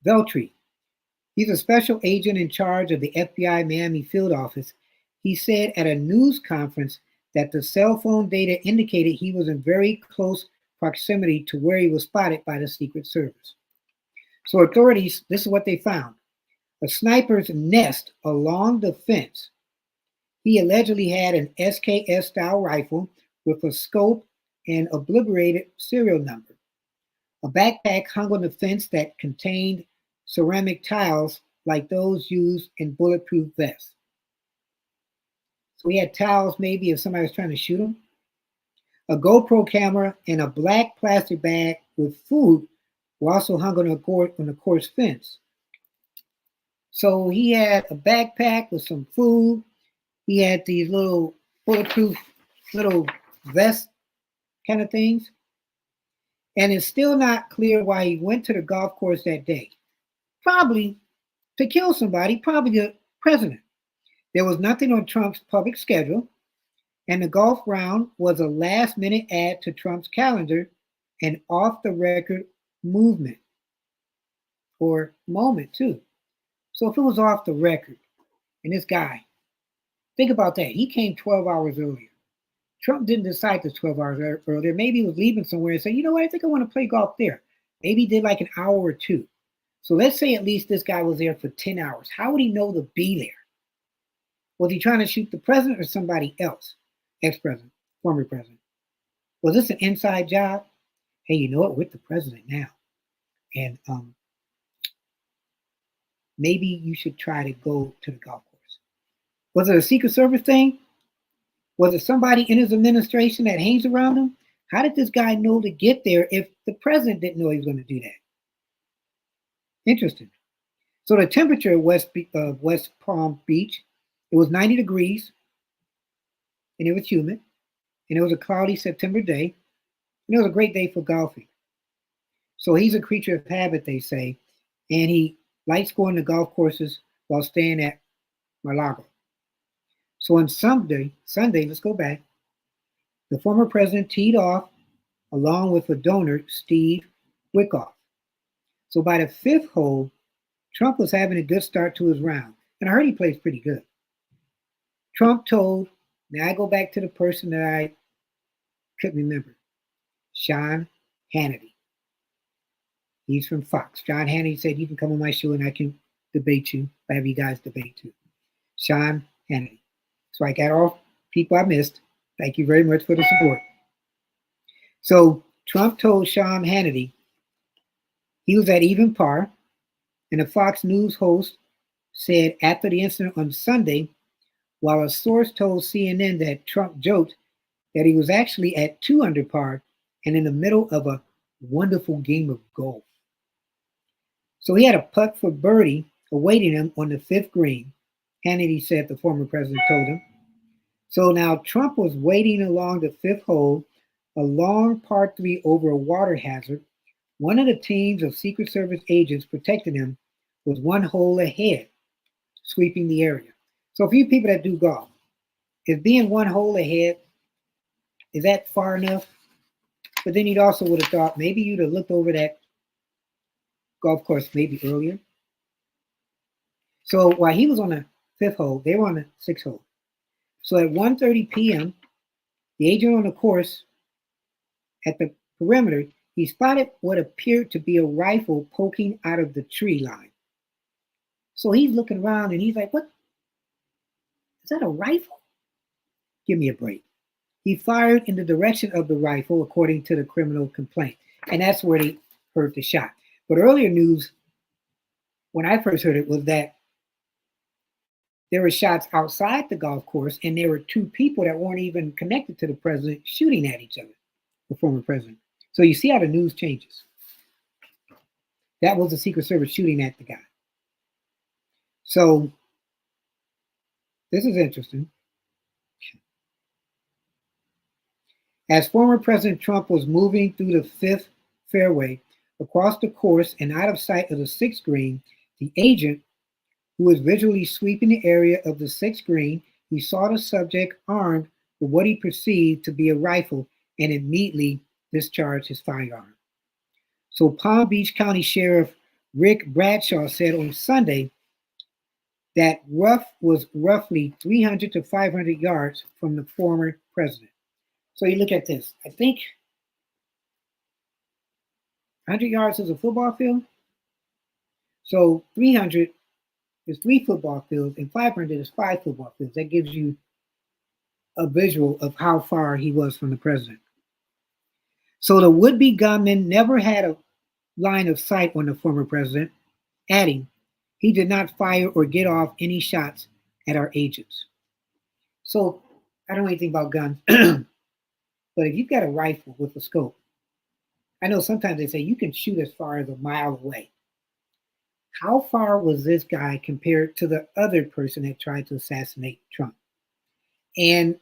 Veltri, he's a special agent in charge of the FBI Miami field office. He said at a news conference that the cell phone data indicated he was in very close proximity to where he was spotted by the Secret Service. So authorities, this is what they found. A sniper's nest along the fence. He allegedly had an SKS-style rifle with a scope and obliterated serial number. A backpack hung on the fence that contained ceramic tiles like those used in bulletproof vests. So he had tiles maybe if somebody was trying to shoot him. A GoPro camera and a black plastic bag with food were also hung on the course fence. So he had a backpack with some food. He had these little bulletproof little vest kind of things. And it's still not clear why he went to the golf course that day. Probably to kill somebody, probably the president. There was nothing on Trump's public schedule, and the golf round was a last-minute add to Trump's calendar, an off-the-record movement or moment, too. So if it was off the record, and this guy, think about that. He came 12 hours earlier. Trump didn't decide this 12 hours earlier. Maybe he was leaving somewhere and said, you know what, I think I want to play golf there. Maybe he did like an hour or two. So let's say at least this guy was there for 10 hours. How would he know to be there? Was he trying to shoot the president or somebody else? Ex-president, former president. Was this an inside job? Hey, you know what? We're the president now. And maybe you should try to go to the golf course. Was it a Secret Service thing? Was it somebody in his administration that hangs around him? How did this guy know to get there if the president didn't know he was going to do that? Interesting. So the temperature at West Palm Beach, it was 90 degrees, and it was humid, and it was a cloudy September day, and it was a great day for golfing. So he's a creature of habit, they say, and he likes going to golf courses while staying at Mar-a-Lago. So on Sunday, let's go back, the former president teed off along with a donor, Steve Wickoff. So by the 5th hole, Trump was having a good start to his round. And I heard he plays pretty good. Trump told, now I go back to the person that I couldn't remember, Sean Hannity. He's from Fox. Sean Hannity said, you can come on my show and I can debate you. I have you guys debate too. Sean Hannity. So I got all people I missed. Thank you very much for the support. So Trump told Sean Hannity he was at even par, and a Fox News host said after the incident on Sunday, while a source told CNN that Trump joked that he was actually at 2 under par and in the middle of a wonderful game of golf. So he had a putt for birdie awaiting him on the 5th green, Hannity said the former president told him. So now Trump was waiting along the 5th hole a long par 3 over a water hazard. One of the teams of Secret Service agents protecting him was one hole ahead, sweeping the area. So for you people that do golf, is being one hole ahead, is that far enough? But then you'd also would have thought maybe you'd have looked over that golf course maybe earlier. So while he was on the 5th hole, they were on the 6th hole. So at 1:30 p.m., the agent on the course at the perimeter, he spotted what appeared to be a rifle poking out of the tree line. So he's looking around and he's like, what? Is that a rifle? Give me a break. He fired in the direction of the rifle, according to the criminal complaint. And that's where they heard the shot. But earlier news, when I first heard it, was that there were shots outside the golf course, and there were 2 people that weren't even connected to the president shooting at each other, the former president. So you see how the news changes. That was the Secret Service shooting at the guy. So this is interesting. As former President Trump was moving through the 5th fairway across the course and out of sight of the 6th green, the agent, who was visually sweeping the area of the 6th green, he saw the subject armed with what he perceived to be a rifle and immediately discharged his firearm. So Palm Beach County Sheriff Rick Bradshaw said on Sunday that Ruff was roughly 300 to 500 yards from the former president. So you look at this. I think 100 yards is a football field. So 300 is 3 football fields, and 500 is 5 football fields. That gives you a visual of how far he was from the president. So the would-be gunman never had a line of sight on the former president, adding, he did not fire or get off any shots at our agents. So I don't know anything about guns, but if you've got a rifle with a scope, I know sometimes they say you can shoot as far as a mile away. How far was this guy compared to the other person that tried to assassinate Trump? And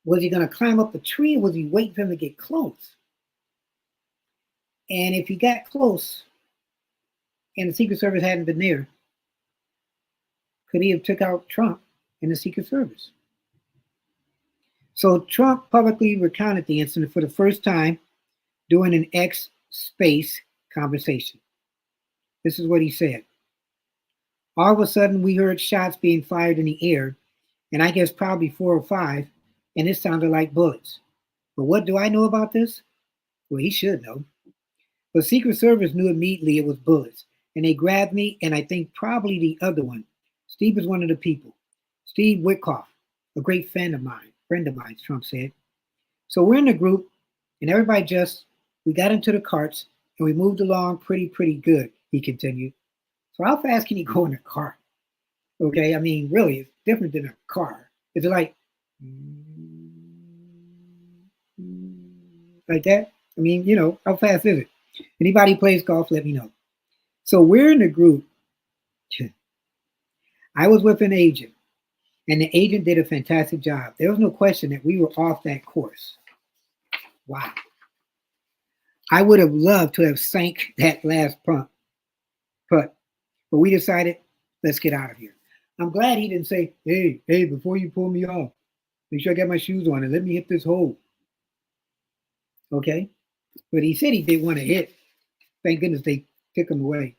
was he going to climb up the tree, or was he waiting for him to get close? And if he got close and the Secret Service hadn't been there, could he have took out Trump and the Secret Service? So Trump publicly recounted the incident for the first time during an X space conversation. This is what he said. All of a sudden, we heard shots being fired in the air, and I guess probably 4 or 5, and it sounded like bullets. But what do I know about this? Well, he should know. But Secret Service knew immediately it was bullets, and they grabbed me, and I think probably the other one. Steve is one of the people. Steve Witkoff, a great friend of mine, Trump said. So we're in the group, and everybody we got into the carts, and we moved along pretty good, he continued. So how fast can you go in a car? Okay, I mean, really, it's different than a car. Is it like that? I mean, you know, how fast is it? Anybody who plays golf, let me know. So we're in the group. I was with an agent, and the agent did a fantastic job. There was no question that we were off that course. Wow. I would have loved to have sank that last putt, but we decided, let's get out of here. I'm glad he didn't say, hey, before you pull me off, make sure I got my shoes on and let me hit this hole. Okay? But he said he did want to hit. Thank goodness they took him away.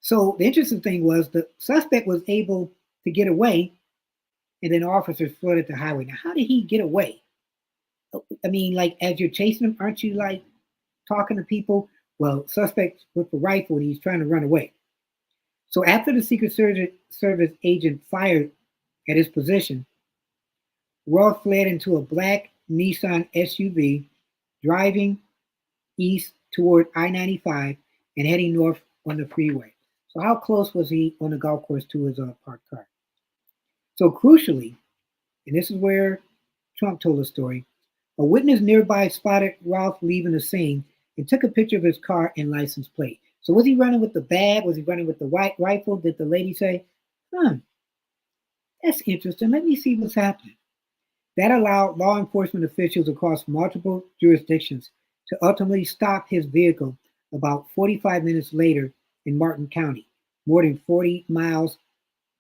So the interesting thing was the suspect was able to get away, and then officers flooded the highway. Now, how did he get away? I mean, like, as you're chasing him, aren't you, like, talking to people? Well, suspect with the rifle, and he's trying to run away. So after the Secret Service agent fired at his position, Roth fled into a black Nissan SUV, driving east toward I-95 and heading north on the freeway. So how close was he on the golf course to his parked car? So crucially, and this is where Trump told the story, a witness nearby spotted Ralph leaving the scene and took a picture of his car and license plate. So was he running with the bag? Was he running with the white rifle? Did the lady say, that's interesting. Let me see what's happening. That allowed law enforcement officials across multiple jurisdictions to ultimately stop his vehicle about 45 minutes later in Martin County, more than 40 miles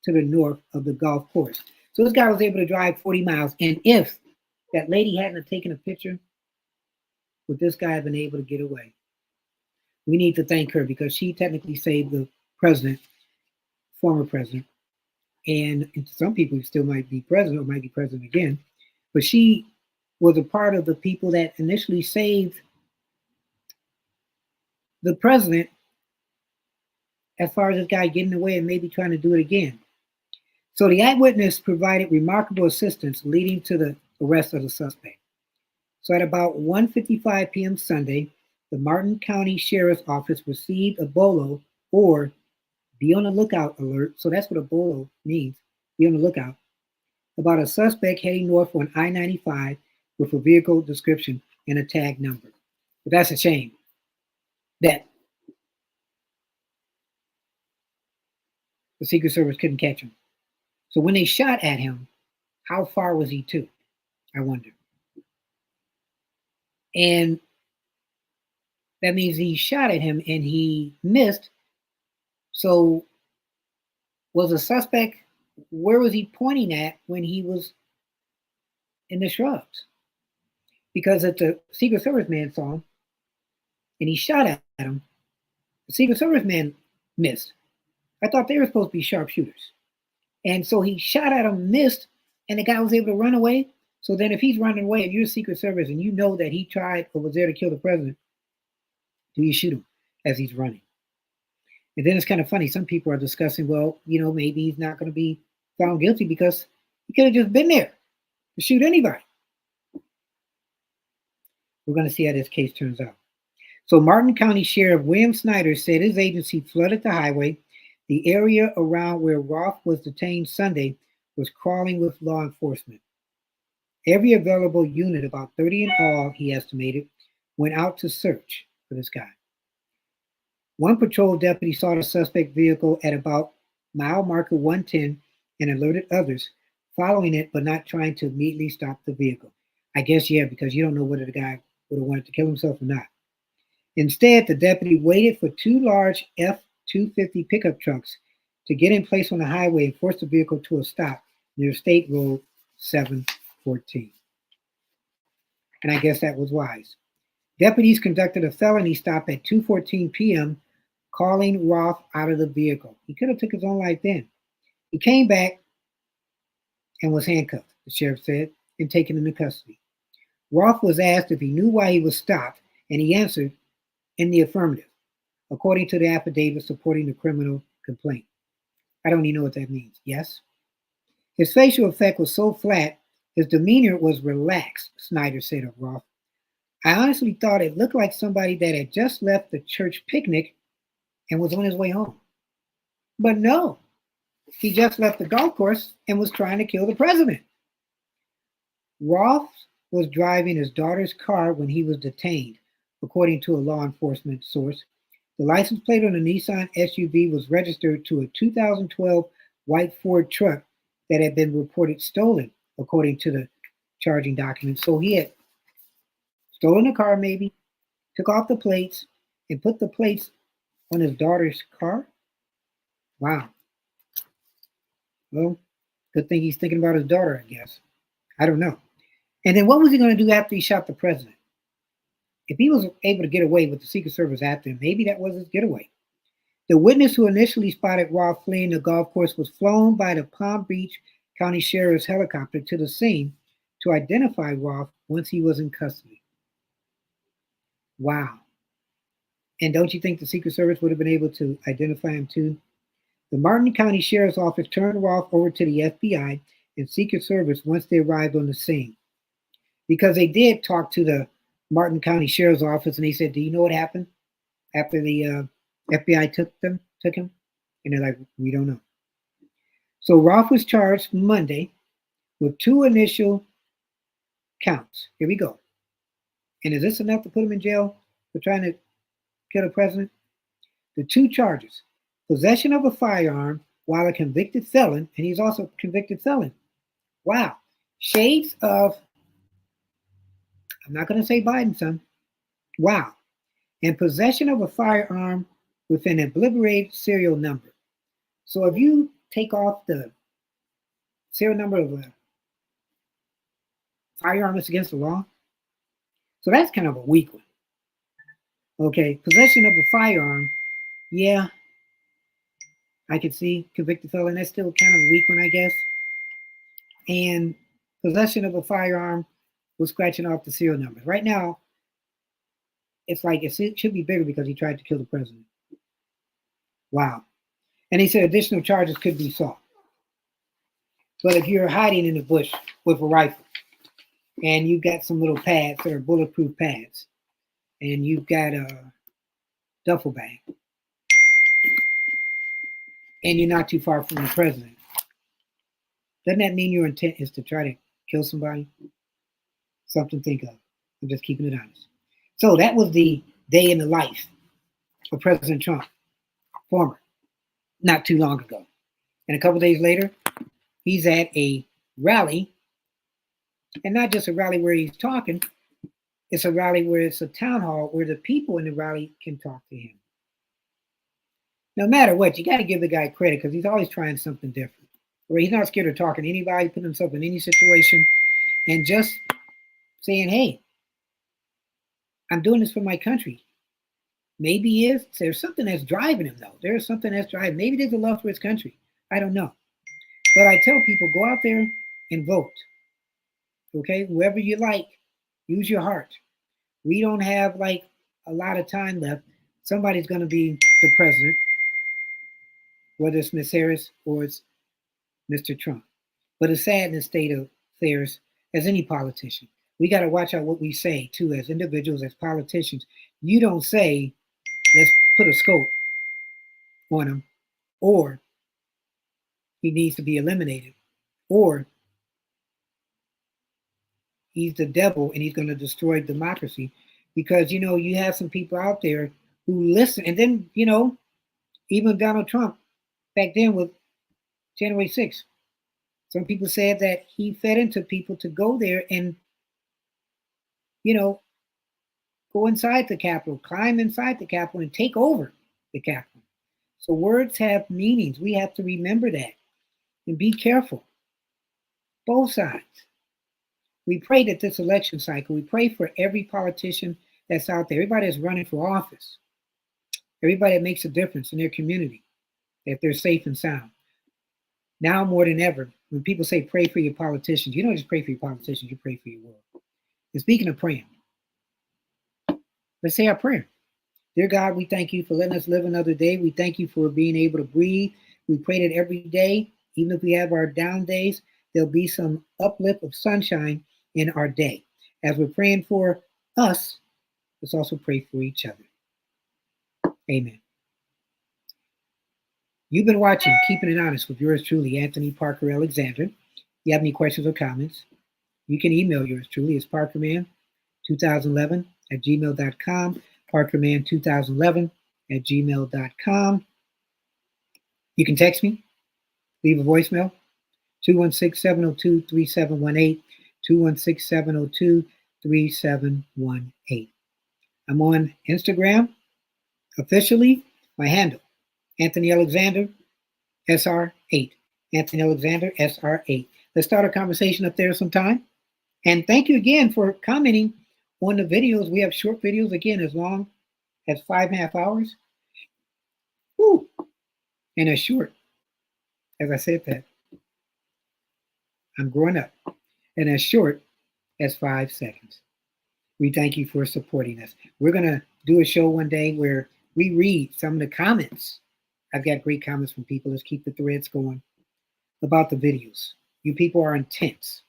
to the north of the golf course. So this guy was able to drive 40 miles. And if that lady hadn't taken a picture, would this guy have been able to get away? We need to thank her because she technically saved the president, former president, and some people still might be president or might be president again, but she was a part of the people that initially saved the president as far as this guy getting away and maybe trying to do it again. So the eyewitness provided remarkable assistance leading to the arrest of the suspect. So at about 1:55 p.m. Sunday, the Martin County Sheriff's Office received a BOLO, or be on the lookout alert. So that's what a BOLO means, be on the lookout, about a suspect heading north on I-95 with a vehicle description and a tag number. But that's a shame that the Secret Service couldn't catch him. So when they shot at him, how far was he to? I wonder. And that means he shot at him and he missed. So was the suspect, where was he pointing at when he was in the shrubs? Because if the Secret Service man saw him and he shot at him, the Secret Service man missed. I thought they were supposed to be sharpshooters. And so he shot at him, missed, and the guy was able to run away. So then if he's running away, if you're a Secret Service and you know that he tried or was there to kill the president, do you shoot him as he's running? And then it's kind of funny. Some people are discussing, well, maybe he's not going to be found guilty because he could have just been there to shoot anybody. We're going to see how this case turns out. So Martin County Sheriff William Snyder said his agency flooded the highway. The area around where Roth was detained Sunday was crawling with law enforcement. Every available unit, about 30 in all, he estimated, went out to search for this guy. One patrol deputy saw the suspect vehicle at about mile marker 110 and alerted others, following it but not trying to immediately stop the vehicle. I guess, yeah, because you don't know whether the guy would have wanted to kill himself or not. Instead, the deputy waited for two large F-250 pickup trucks to get in place on the highway and force the vehicle to a stop near State Road 714. And I guess that was wise. Deputies conducted a felony stop at 2:14 p.m., calling Roth out of the vehicle. He could have took his own life then. He came back and was handcuffed, the sheriff said, and taken into custody. Roth was asked if he knew why he was stopped, and he answered in the affirmative, according to the affidavit supporting the criminal complaint. I don't even know what that means. Yes? His facial effect was so flat, his demeanor was relaxed, Snyder said of Roth. I honestly thought it looked like somebody that had just left the church picnic and was on his way home. But no, he just left the golf course and was trying to kill the president. Roth was driving his daughter's car when he was detained, according to a law enforcement source. The license plate on the Nissan SUV was registered to a 2012 white Ford truck that had been reported stolen, according to the charging documents. So he had stolen the car, maybe, took off the plates, and put the plates on his daughter's car? Wow. Well, good thing he's thinking about his daughter, I guess. I don't know. And then what was he going to do after he shot the president? If he was able to get away with the Secret Service after him, maybe that was his getaway. The witness who initially spotted Roth fleeing the golf course was flown by the Palm Beach County Sheriff's helicopter to the scene to identify Roth once he was in custody. Wow. And don't you think the Secret Service would have been able to identify him too? The Martin County Sheriff's Office turned Roth over to the FBI and Secret Service once they arrived on the scene. Because they did talk to the Martin County Sheriff's Office and they said, do you know what happened after the FBI took him? And they're like, we don't know. So Roth was charged Monday with 2 initial counts. Here we go. And is this enough to put him in jail for trying to kill the president? The 2 charges: possession of a firearm while a convicted felon, and he's also a convicted felon. Wow. Shades of, I'm not going to say Biden, son. Wow. And possession of a firearm with an obliterated serial number. So if you take off the serial number of a firearm that's against the law, so that's kind of a weak one. Okay, possession of a firearm, yeah, I could see convicted felon. That's still kind of a weak one, I guess. And possession of a firearm was scratching off the serial numbers. Right now, it's like it should be bigger because he tried to kill the president. Wow. And he said additional charges could be sought. But if you're hiding in the bush with a rifle and you've got some little pads that are bulletproof pads and you've got a duffel bag and you're not too far from the president, doesn't that mean your intent is to try to kill somebody? Something to think of. I'm just keeping it honest. So that was the day in the life of President Trump, former, not too long ago. And a couple days later, he's at a rally, and not just a rally where he's talking, it's a rally where it's a town hall where the people in the rally can talk to him. No matter what, you got to give the guy credit because he's always trying something different. Where he's not scared of talking to anybody, putting himself in any situation, and just saying, hey, I'm doing this for my country. Maybe he is. There's something that's driving him, though. There's something that's driving. Maybe there's a love for his country. I don't know. But I tell people, go out there and vote. Okay? Whoever you like, use your heart. We don't have like a lot of time left. Somebody's going to be the president, whether it's Miss Harris or it's Mr. Trump. But it's sad in the state of affairs as any politician. We got to watch out what we say, too, as individuals, as politicians. You don't say, let's put a scope on him, or he needs to be eliminated, or he's the devil and he's going to destroy democracy. Because, you know, you have some people out there who listen. And then, you know, even Donald Trump back then with January 6th, some people said that he fed into people to go there and, you know, go inside the Capitol, climb inside the Capitol and take over the Capitol. So words have meanings. We have to remember that and be careful. Both sides. We pray that this election cycle, we pray for every politician that's out there, everybody that's running for office, everybody that makes a difference in their community, that they're safe and sound. Now more than ever, when people say pray for your politicians, you don't just pray for your politicians, you pray for your world. And speaking of praying, let's say our prayer. Dear God, we thank you for letting us live another day. We thank you for being able to breathe. We pray that every day, even if we have our down days, there'll be some uplift of sunshine in our day. As we're praying for us, let's also pray for each other. Amen. You've been watching Keeping It Honest with yours truly, Anthony Parker Alexander. If you have any questions or comments, you can email yours truly. It's parkerman2011 at gmail.com, parkerman2011 at gmail.com. You can text me, leave a voicemail, 216-702-3718, 216-702-3718. I'm on Instagram, officially, my handle, Anthony Alexander, SR8. Anthony Alexander, SR8. Let's start a conversation up there sometime. And thank you again for commenting on the videos. We have short videos, again, as long as 5.5 hours. Woo! And as short, as I said that, I'm growing up. And as short as 5 seconds. We thank you for supporting us. We're going to do a show one day where we read some of the comments. I've got great comments from people. Let's keep the threads going about the videos. You people are intense,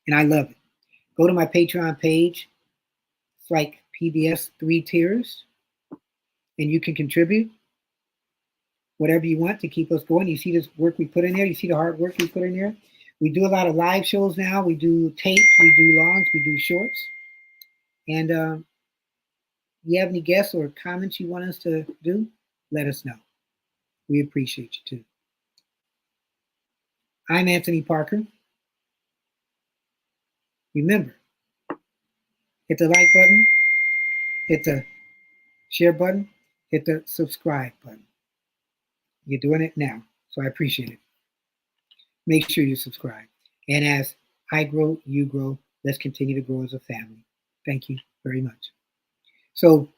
and I love it. Go to my Patreon page. It's like PBS 3 tiers, and you can contribute whatever you want to keep us going. You see this work we put in there. You see the hard work we put in there. We do a lot of live shows now. We do tape, we do longs, we do shorts. And you have any guests or comments you want us to do, let us know. We appreciate you too. I'm Anthony Parker. Remember, hit the like button, hit the share button, hit the subscribe button. You're doing it now, so I appreciate it. Make sure you subscribe. And as I grow, you grow. Let's continue to grow as a family. Thank you very much. So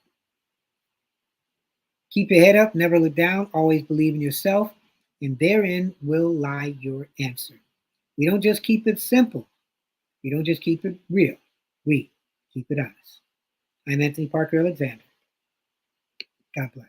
keep your head up, never look down, always believe in yourself, and therein will lie your answer. We don't just keep it simple. We don't just keep it real. We keep it honest. I'm Anthony Parker Alexander. God bless.